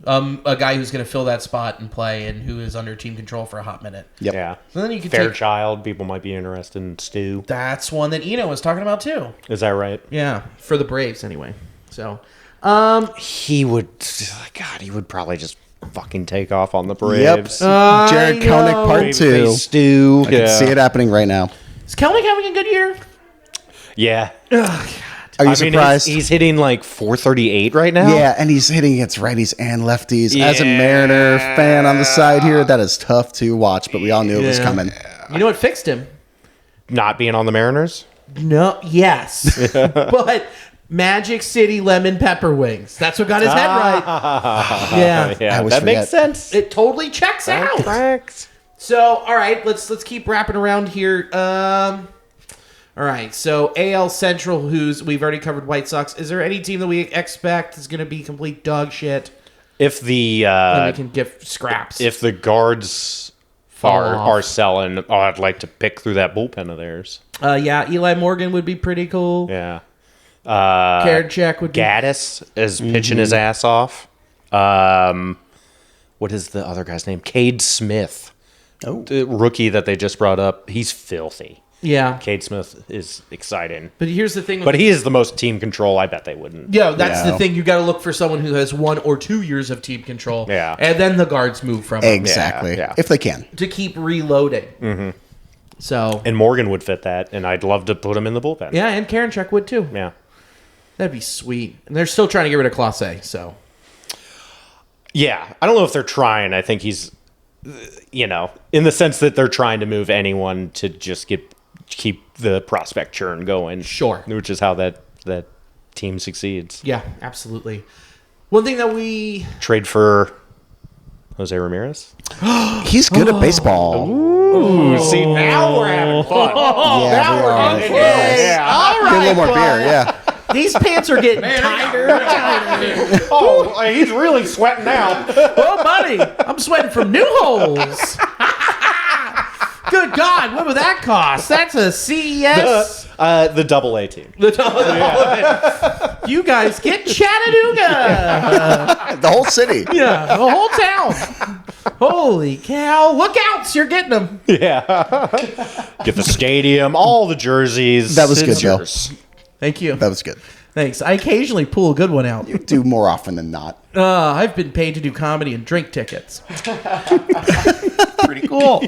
A guy who's going to fill that spot and play and who is under team control for a hot minute. Yep. Yeah. So then you can take... Fairchild, people might be interested in Stu. That's one that Eno was talking about, too. Is that right? Yeah, for the Braves, anyway. So, He would, God, he would probably just fucking take off on the Braves. Jared Kelenic part 2. Stew. I can see it happening right now. Is Kelenic having a good year? Yeah. Are you surprised? He's hitting like 438 right now. Yeah, and he's hitting against righties and lefties. As a Mariner fan on the side here, that is tough to watch, but we all knew it was coming. You know what fixed him? Not being on the Mariners? No, yes. But Magic City lemon pepper wings. That's what got his head right. Yeah. Yeah, I always that forget. makes sense. It totally checks out. Tracks. So, all right, let's keep wrapping around here. All right, so AL Central, we've already covered White Sox. Is there any team that we expect is going to be complete dog shit? If the And we can give scraps. if the guards Fall off. are selling, I'd like to pick through that bullpen of theirs. Yeah, Eli Morgan would be pretty cool. Yeah. Karinchak would be. Gaddis is pitching his ass off. What is the other guy's name? Cade Smith. Oh. The rookie that they just brought up. He's filthy. Yeah. Cade Smith is exciting. But here's the thing. But he is the most team control. I bet they wouldn't. Yeah, that's Yeah. the thing. You got to look for someone who has 1 or 2 years of team control. Yeah. And then the guards move from him Exactly. Yeah. If they can. to keep reloading. Mm-hmm. So, And Morgan would fit that, and I'd love to put him in the bullpen. yeah, and Karinchak would too. Yeah. That'd be sweet. And they're still trying to get rid of Clase, so. Yeah. I don't know if they're trying. I think he's, in the sense that they're trying to move anyone to just keep the prospect churn going. Sure. Which is how that team succeeds. Yeah, absolutely. One thing that we... Trade for Jose Ramirez? He's good at baseball. Ooh, see, now we're having fun. Yeah, we are. Yeah. All Get a right, little more bud. beer, yeah. These pants are getting tighter and tighter. Oh, he's really sweating now. Oh, buddy, I'm sweating from new holes. Good God, what would that cost? That's a CES. The AA team. You guys get Chattanooga. The whole city. Yeah, the whole town. Holy cow. Lookouts, you're getting them. Yeah. Get the stadium, all the jerseys. That was good, It's Joe. yours. Thank you. That was good. Thanks. I occasionally pull a good one out. Do more often than not. I've been paid to do comedy and drink tickets. Pretty cool.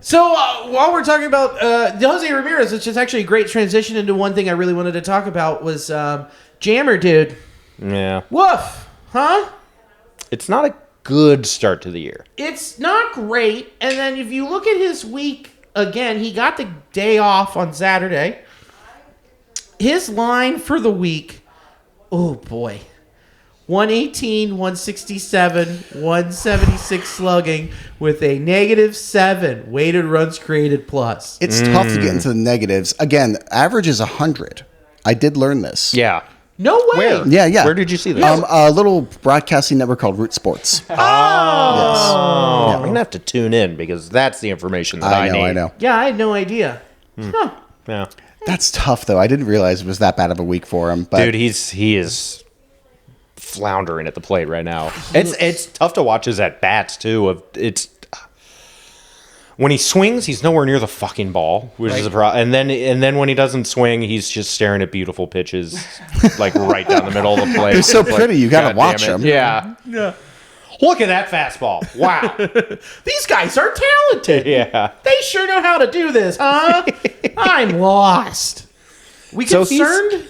So while we're talking about Jose Ramirez, which is actually a great transition into one thing I really wanted to talk about was Jammer, dude. Yeah. Woof. Huh? It's not a good start to the year. It's not great. And then if you look at his week, again, he got the day off on Saturday. His line for the week, oh boy. 118, 167, 176 slugging with a -7 weighted runs created plus. It's tough to get into the negatives. Again, average is 100. I did learn this. Yeah. No way. Where? Yeah. Where did you see this? A little broadcasting network called Root Sports. Oh, I'm going to have to tune in because that's the information that I need. I know. Yeah, I had no idea. Huh. Yeah. That's tough, though. I didn't realize it was that bad of a week for him. But Dude, he is floundering at the plate right now. It's tough to watch his at bats too. When he swings, he's nowhere near the fucking ball, which is a problem. And then when he doesn't swing, he's just staring at beautiful pitches, like right down the middle of the plate. they're so It's pretty, you gotta God watch damn it. them. Yeah. Look at that fastball! Wow. These guys are talented. Yeah. They sure know how to do this, huh? I'm lost. We So concerned?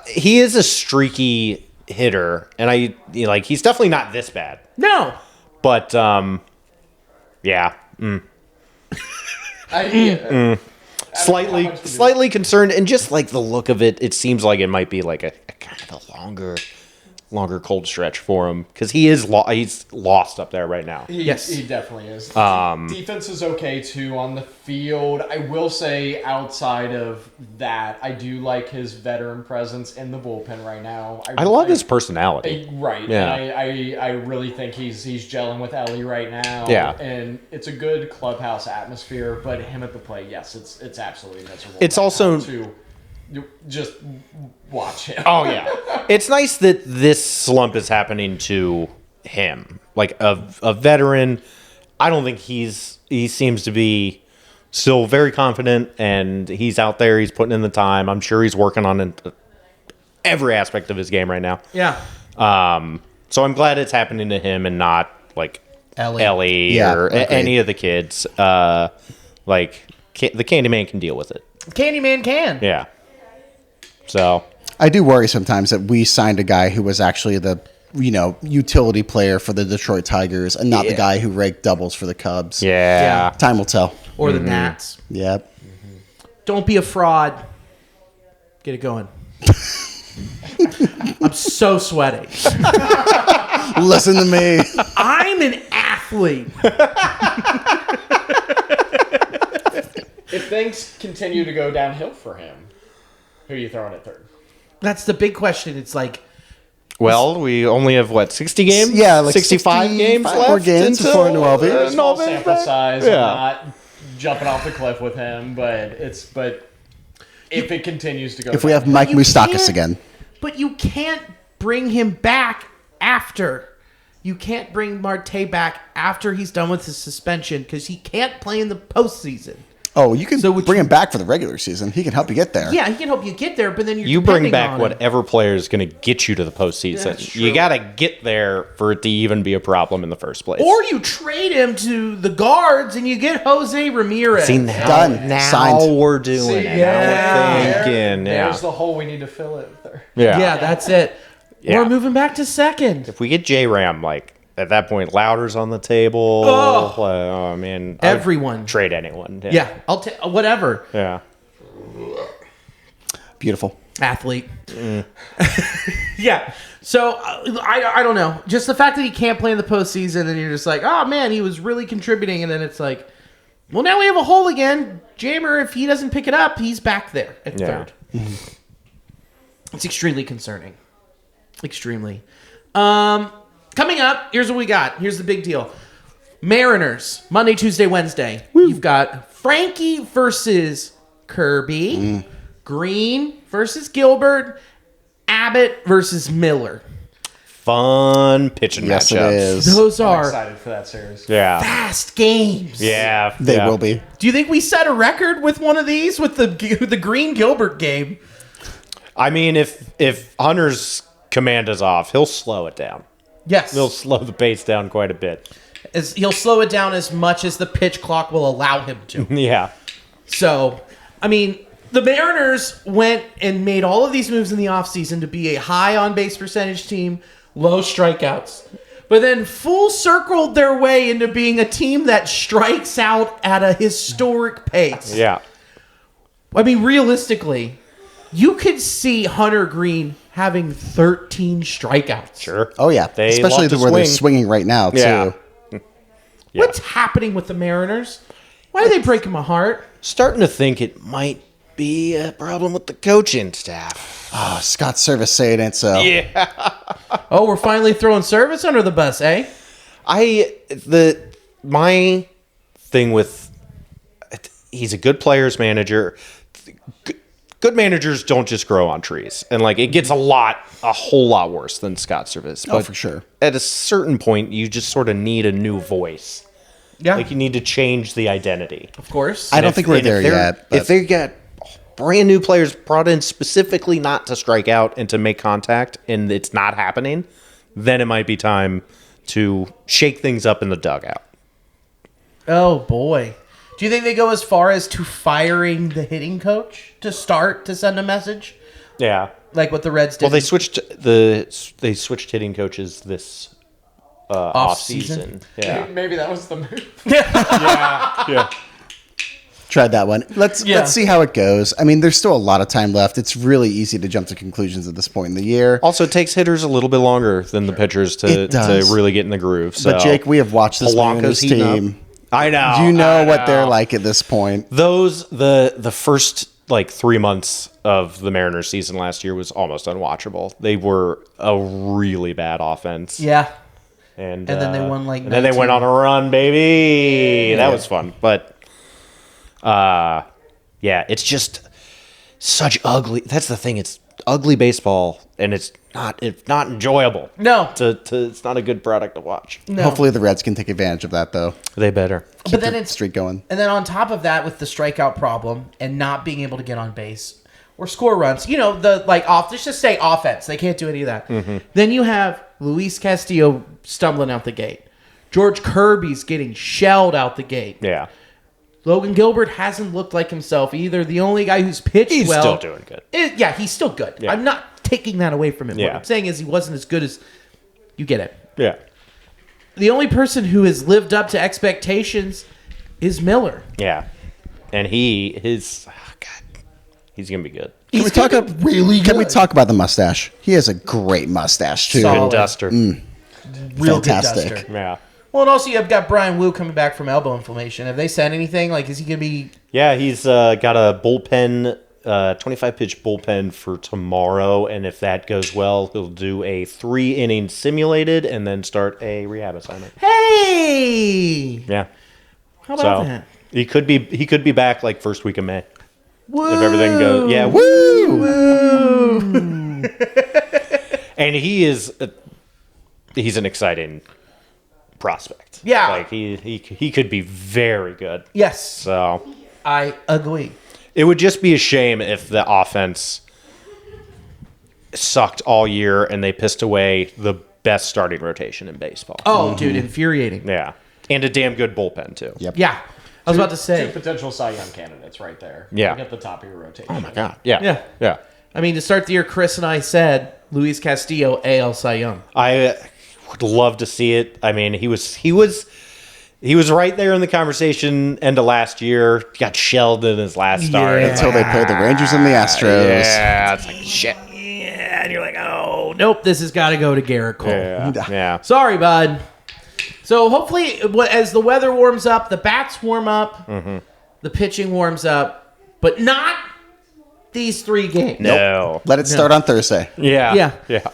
He is a streaky hitter, and he's definitely not this bad. No. But yeah. Slightly concerned, and just like the look of it, it seems like it might be like a kind of a longer cold stretch for him because he's lost up there right now. Yes. He definitely is. Defense is okay too on the field. I will say outside of that, I do like his veteran presence in the bullpen right now. I love his personality. Right. Yeah. And I really think he's gelling with Elly right now. Yeah. And it's a good clubhouse atmosphere, but him at the plate, yes, it's absolutely miserable. It's right also- now to just watch him. Oh yeah, it's nice that this slump is happening to him, like a veteran. I don't think he seems to be still very confident, and he's out there. He's putting in the time. I'm sure he's working on every aspect of his game right now. Yeah. So I'm glad it's happening to him and not like Elly Yeah, or agreed. any of the kids. The Candyman can deal with it. Candyman can. Yeah. So I do worry sometimes that we signed a guy who was actually the utility player for the Detroit Tigers and not the guy who raked doubles for the Cubs. yeah. Time will tell. Or the Nats. Yep. Don't be a fraud. Get it going. I'm so sweaty. Listen to me. I'm an athlete. If things continue to go downhill for him, who are you throwing at third? That's the big question. It's like, Well, we only have 60 games? Yeah, like 65 games 65 left more games before Noel. Small sample size. Yeah. I'm not jumping off the cliff with him, but if it continues to go, If we have downhill- Mike you Moustakas can't- again. but you can't bring him back after. You can't bring Marte back after he's done with his suspension because he can't play in the postseason. Oh, you can So would bring you- him back for the regular season. He can help you get there. Yeah, he can help you get there, but then you're You bring depending back on him. whatever player is going to get you to the postseason. That's true. You got to get there for it to even be a problem in the first place. Or you trade him to the guards and you get Jose Ramirez. See, now, Done. now Signed. we're doing it. Now we're thinking. There's Yeah. the hole we need to fill it with. Yeah, that's it. Yeah. We're moving back to second. If we get J-Ram, at that point, Louder's on the table. Oh. Oh man. Everyone. I'd trade anyone. Yeah, I'll take whatever. Yeah. Beautiful. Athlete. Yeah. So I don't know. Just the fact that he can't play in the postseason, and you're just like, oh man, he was really contributing, and then it's like, well, now we have a hole again. Jammer, if he doesn't pick it up, he's back there at Yeah. third. It's extremely concerning. Extremely. Coming up, here's what we got. Here's the big deal. Mariners, Monday, Tuesday, Wednesday. You've got Frankie versus Kirby, Greene versus Gilbert, Abbott versus Miller. Fun pitching Yes, it matchups. is. Those I'm are excited for that series. Yeah. fast games. Yeah. They yeah. will be. Do you think we set a record with one of these with the Greene Gilbert game? I mean, if Hunter's command is off, he'll slow it down. Yes. He'll slow the pace down quite a bit. He'll slow it down as much as the pitch clock will allow him to. Yeah. So, I mean, the Mariners went and made all of these moves in the offseason to be a high on-base percentage team, low strikeouts. But then full circled their way into being a team that strikes out at a historic pace. Yeah. I mean, realistically, you could see Hunter Greene having 13 strikeouts. Sure. Oh, yeah. They Especially love to where they're swing. swinging right now, too. Yeah. What's happening with the Mariners? Why are they breaking my heart? Starting to think it might be a problem with the coaching staff. Oh, Scott Service saying it, so. Yeah. Oh, we're finally throwing Service under the bus, eh? My thing with he's a good players manager. Good managers don't just grow on trees, and it gets a whole lot worse than Scott Service. Oh, for sure. At a certain point, you just sort of need a new voice. Yeah, You need to change the identity. of course. I don't think we're there yet. But If they got brand new players brought in specifically not to strike out and to make contact, and it's not happening, then it might be time to shake things up in the dugout. Oh, boy. Do you think they go as far as to firing the hitting coach to send a message? Yeah. Like what the Reds did? Well, they switched hitting coaches this off season. Yeah. Maybe that was the move. Yeah. tried that one. Let's see how it goes. I mean, there's still a lot of time left. It's really easy to jump to conclusions at this point in the year. Also, it takes hitters a little bit longer than the pitchers to It does. really get in the groove. So. But Jake, we have watched this Polanco's Mariners heating up. team. I know. You know I what they're know. like at this point. The first 3 months of the Mariners season last year was almost unwatchable. They were a really bad offense. Yeah. And then they won, and then they 19. went on a run, baby. That was fun. But it's just such ugly. That's the thing. It's ugly baseball, and it's not enjoyable. No. It's not a good product to watch. No. Hopefully the Reds can take advantage of that, though. They better. But then The it's streak going. And then on top of that, with the strikeout problem and not being able to get on base or score runs, let's just say offense. They can't do any of that. Mm-hmm. Then you have Luis Castillo stumbling out the gate. George Kirby's getting shelled out the gate. Yeah. Logan Gilbert hasn't looked like himself either. The only guy who's pitched He's well. still doing good. He's still good. Yeah. I'm not taking that away from him. What Yeah. I'm saying is he wasn't as good as... You get it. Yeah. The only person who has lived up to expectations is Miller. Yeah. And he's going to be good. Can we talk about the mustache? He has a great mustache too. Solid. Good duster. Real Fantastic. good duster. Yeah. Well, and also you've got Brian Wu coming back from elbow inflammation. Have they said anything? Like, is he going to be... Yeah, he's got a bullpen, 25-pitch bullpen for tomorrow, and if that goes well, he'll do a 3-inning simulated and then start a rehab assignment. Hey! Yeah. How about So that? he could be back like first week of May. Woo! If everything goes, yeah, Woo! and he's an exciting prospect. Yeah. Like he could be very good. Yes, So I agree. it would just be a shame if the offense sucked all year and they pissed away the best starting rotation in baseball. Oh, dude, infuriating. Yeah. And a damn good bullpen too. Yep. Yeah. I was about to Two say. potential Cy Young candidates right there. Yeah. Like at the top of your rotation. Oh my god. Yeah. Yeah. Yeah. I mean, to start the year, Chris and I said Luis Castillo, AL Cy Young. I would love to see it. I mean, he was right there in the conversation end of last year. Got shelled in his last start. Yeah. It's Until they played the Rangers and the Astros. Yeah, it's like shit. Yeah, and you're like, oh, nope, this has got to go to Garrett Cole. Yeah. Sorry, bud. So hopefully, as the weather warms up, the bats warm up, the pitching warms up, but not these 3 games. No. Let it start on Thursday. Yeah. Yeah. Yeah.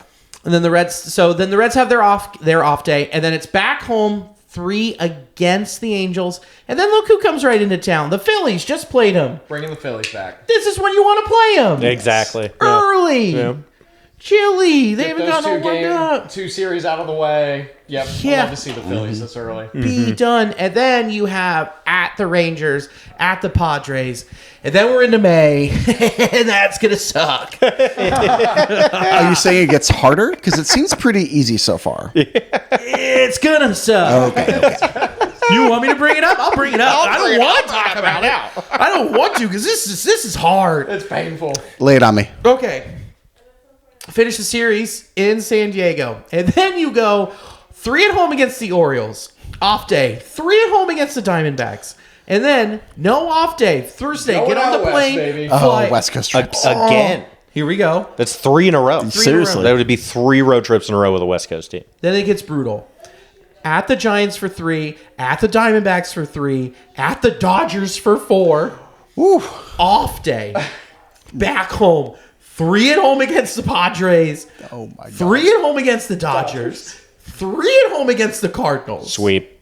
And then the Reds. So then the Reds have their off day, and then it's back home 3 against the Angels, and then look who comes right into town. The Phillies just played them. Bringing the Phillies back. This is when you want to play them. Exactly. Early. Yeah. Chilly. They Get haven't those gotten all warmed up. 2 series out of the way. Yep. Yeah. I'd love to see the Phillies this early. Be done. And then you have at the Rangers, at the Padres, and then we're into May, and that's going to suck. Are you saying it gets harder? Because it seems pretty easy so far. It's going to suck. Okay. You want me to bring it up? I'll bring it up. I don't want to talk about it. I don't want to because this is hard. It's painful. Lay it on me. Okay. Finish the series in San Diego. And then you go 3 at home against the Orioles. Off day. 3 at home against the Diamondbacks. And then no off day. Thursday. Going Get on out the west, plane. baby. Fly. Oh, West Coast trips. Again. Here we go. That's 3 in a row. Seriously. That would be 3 road trips in a row with a West Coast team. Then it gets brutal. At the Giants for 3. At the Diamondbacks for 3. At the Dodgers for 4. Woo. Off day. Back home. 3 at home against the Padres. Oh, my God. 3 at home against the Dodgers. 3 at home against the Cardinals. Sweep.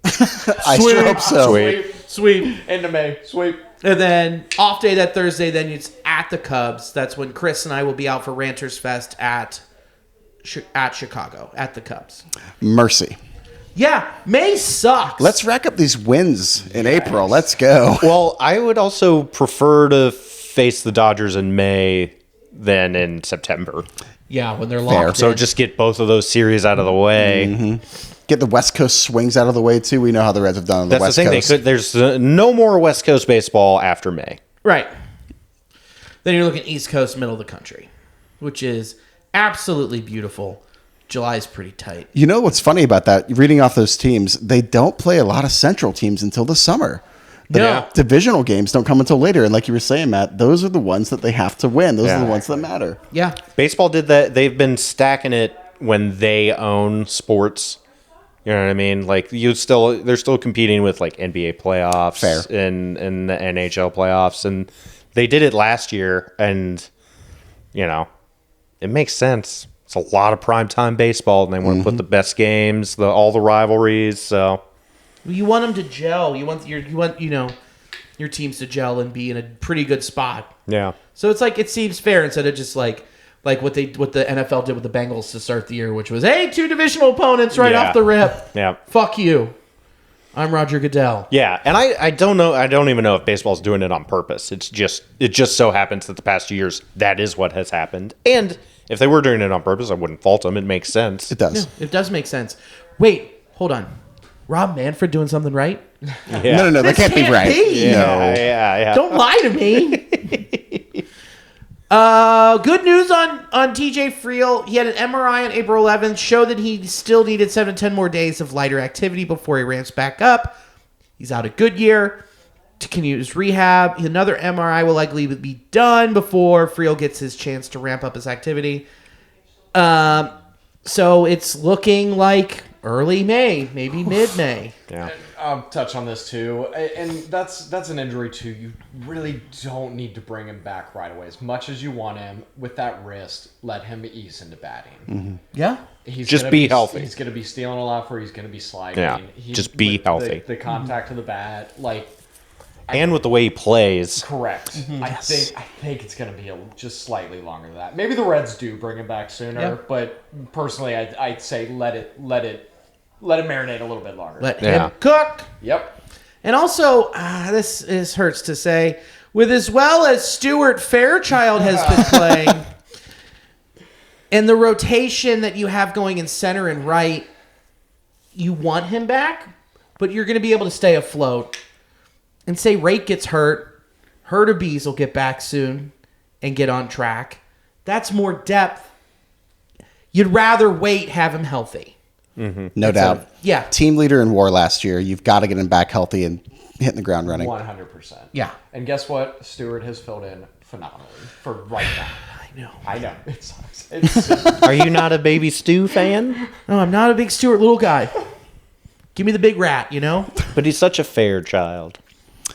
I sure hope so. Sweep. Sweep. Into May. Sweep. And then off day that Thursday, then it's at the Cubs. That's when Chris and I will be out for Ranters Fest at Chicago, at the Cubs. Mercy. Yeah, May sucks. Let's rack up these wins in April. Let's go. Well, I would also prefer to face the Dodgers in May than in September. Yeah, when they're locked So in. just get both of those series out of the way. Get the West Coast swings out of the way, too. We know how the Reds have done on the That's West the thing. Coast. There's no more West Coast baseball after May. Right. Then you're looking East Coast, middle of the country, which is absolutely beautiful. July's pretty tight. You know what's funny about that? Reading off those teams, they don't play a lot of Central teams until the summer. The No. divisional games don't come until later. And like you were saying, Matt, those are the ones that they have to win. Those are the ones that matter. Yeah. Baseball did that. They've been stacking it when they own sports. You know what I mean? Like they're still competing with like NBA playoffs Fair. and the NHL playoffs, and they did it last year, and you know, it makes sense. It's a lot of primetime baseball, and they want to put the best games, all the rivalries. So You want them to gel. You want your teams to gel and be in a pretty good spot. yeah, So it's like it seems fair instead of just like what the NFL did with the Bengals to start the year, which was 2 divisional opponents right Yeah. off the rip. yeah. Fuck you. I'm Roger Goodell. Yeah, and I don't know. I don't even know if baseball's doing it on purpose. It just so happens that the past 2 years that is what has happened, and if they were doing it on purpose, I wouldn't fault them. It makes sense. It does. It does make sense. Wait, hold on. Rob Manfred doing something right? Yeah. No, that This can't be right. be. No. Yeah. Don't lie to me. Good news on TJ Friel. He had an MRI on April 11th, showed that he still needed 7 to 10 more days of lighter activity before he ramps back up. He's out at Goodyear to continue his rehab. Another MRI will likely be done before Friel gets his chance to ramp up his activity. So it's looking like early May, maybe mid-May. Yeah. I'll touch on this too, and that's an injury too. You really don't need to bring him back right away. As much as you want him with that wrist, let him ease into batting. Yeah. He's Just gonna be healthy. He's going to be stealing a lot for. He's going to be sliding. Yeah, just be with healthy. The contact to the bat, like And with the way he plays. correct. I think it's going to be just slightly longer than that. Maybe the Reds do bring him back sooner, Yeah. but personally, I'd say let it marinate a little bit longer. Let Yeah. him cook. Yep. And also, this hurts to say, with as well as Stuart Fairchild has been playing, and the rotation that you have going in center and right, you want him back, but you're going to be able to stay afloat. And say Rake gets hurt, Hurtabees will get back soon and get on track. That's more depth. You'd rather wait, have him healthy. No doubt. Yeah. Team leader in WAR last year. You've got to get him back healthy and hitting the ground running. 100%. Yeah. And guess what? Stewart has filled in phenomenally for right now. I know. It sucks. Are you not a Baby Stew fan? No, I'm not a big Stuart Little guy. Give me the big rat, you know? But he's such a fair child.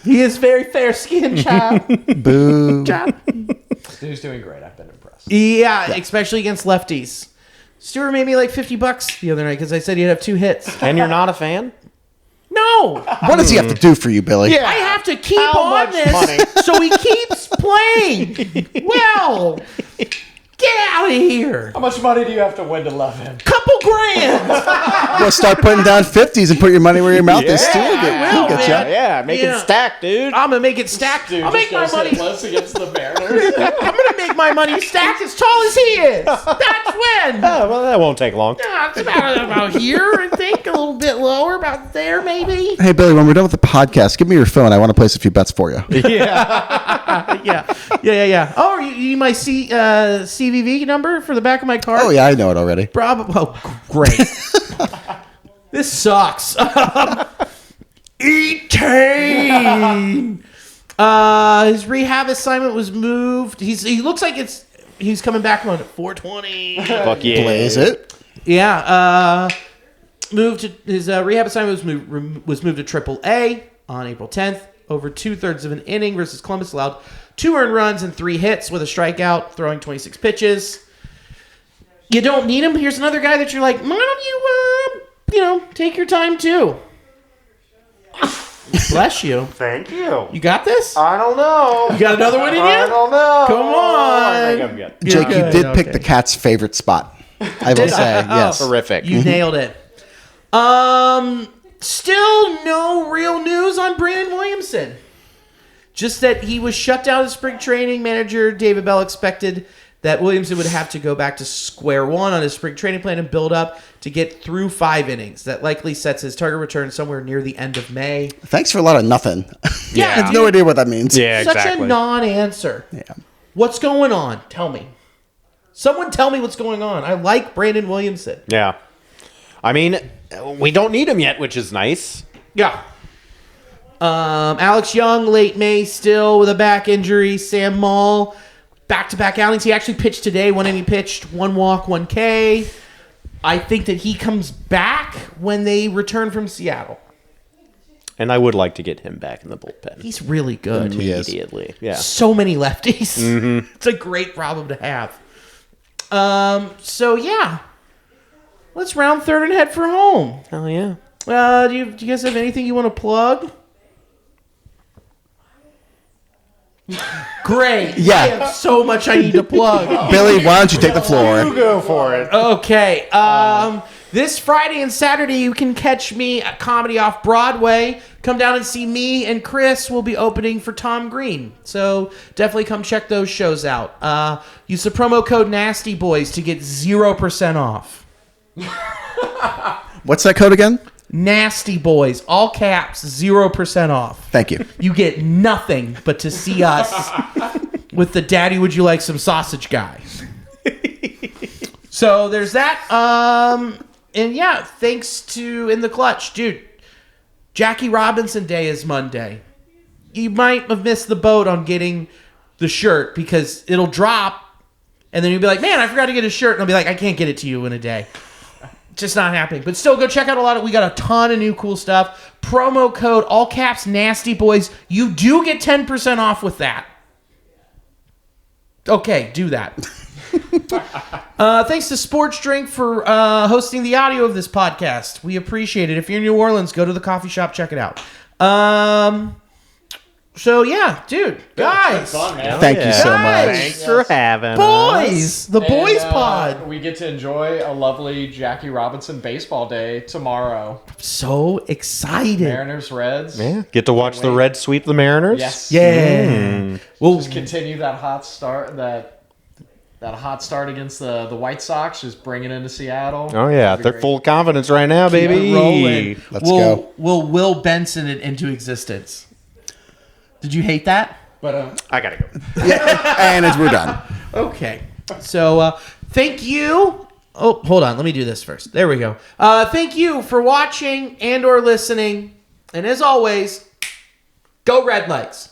He is very fair-skinned, child. Boo. Stew's doing great. I've been impressed. Yeah, especially against lefties. Stuart made me like $50 the other night because I said he'd have 2 hits. And you're not a fan? No! What does he have to do for you, Billy? I have to keep How on much this money? so he keeps playing. Well, get out of here. How much money do you have to win to love him? Couple grand. Well, start putting down 50s and put your money where your mouth is, too. I will, He'll get man. you. Yeah, make Yeah. it stack, dude. I'm going to make it stack. Dude, I'll make my money. hitless against the Mariners. I'm going to make my money stack as tall as he is. That's when. Oh, well, that won't take long. It's about here, I think. A little bit lower, about there, maybe. Hey, Billy, when we're done with the podcast, give me your phone. I want to place a few bets for you. Yeah. Oh, you might see CVV number for the back of my car? Oh, yeah, I know it already. Probably. Oh, great. This sucks. Eat-tane. His rehab assignment was moved. He looks like he's coming back on 420. Fuck yeah. Blaze it. Yeah. Moved to his rehab assignment was moved to AAA on April 10th. Over 2/3 of an inning versus Columbus, allowed 2 earned runs and 3 hits with a strikeout, throwing 26 pitches. You don't need him. Here's another guy that you're like, why don't you, take your time too. Bless you. Thank you. You got this? I don't know. You got another one in you? I don't know. Come on. I think I'm good. Jake, good, you did pick okay. the cat's favorite spot. I will say, yes. Terrific. You nailed it. Still no real news on Brandon Williamson. Just that he was shut down in spring training. Manager David Bell expected that Williamson would have to go back to square one on his spring training plan and build up to get through 5 innings. That likely sets his target return somewhere near the end of May. Thanks for a lot of nothing. Yeah, I have no idea what that means. Yeah, Such exactly. a non-answer. Yeah. What's going on? Tell me. Someone tell me what's going on. I like Brandon Williamson. Yeah. I mean, we don't need him yet, which is nice. Yeah. Alex Young, late May, still with a back injury. Sam Maul, back-to-back outings. He actually pitched today. 1 inning pitched, 1 walk, 1 K. I think that he comes back when they return from Seattle. And I would like to get him back in the bullpen He's really good. He is. immediately. Yeah. So many lefties. It's a great problem to have. So, yeah. Let's round third and head for home. Hell yeah. Do you guys have anything you want to plug? Great. Yeah. I have so much I need to plug. Billy, why don't you take the floor? Go for it. Okay. This Friday and Saturday, you can catch me at Comedy Off Broadway. Come down and see me and Chris. We'll be opening for Tom Greene. So definitely come check those shows out. Use the promo code Nasty Boys to get 0% off. What's that code again? Nasty Boys, all caps, 0% off. Thank you. You get nothing but to see us with the Daddy Would You Like Some Sausage guy. So there's that. And yeah, thanks to In the Clutch. Dude, Jackie Robinson Day is Monday. You might have missed the boat on getting the shirt because it'll drop and then you'll be like, man, I forgot to get a shirt. And I'll be like, I can't get it to you in a day. Just not happening. But still, go check out we got a ton of new cool stuff. Promo code, all caps, Nasty Boys. You do get 10% off with that. Okay, do that. Thanks to Sports Drink for hosting the audio of this podcast. We appreciate it. If you're in New Orleans, go to the coffee shop, check it out. So yeah, dude, guys, It's been fun, man. Thank you so much. Thanks for having boys, the boys And, pod. We get to enjoy a lovely Jackie Robinson baseball day tomorrow. So excited. Mariners, Reds. Yeah, get to watch the Reds sweep the Mariners. Yes. Yeah. Well, Just continue that hot start. That hot start against the White Sox. Just bring it into Seattle. Oh yeah, That'd be they're great. full of confidence right now, keep baby. it rolling. Let's go. We'll Will Benson it into existence. Did you hate that? But I gotta go. And as we're done. Okay. So thank you. Oh, hold on. Let me do this first. There we go. Thank you for watching and or listening. And as always, go Redlegs.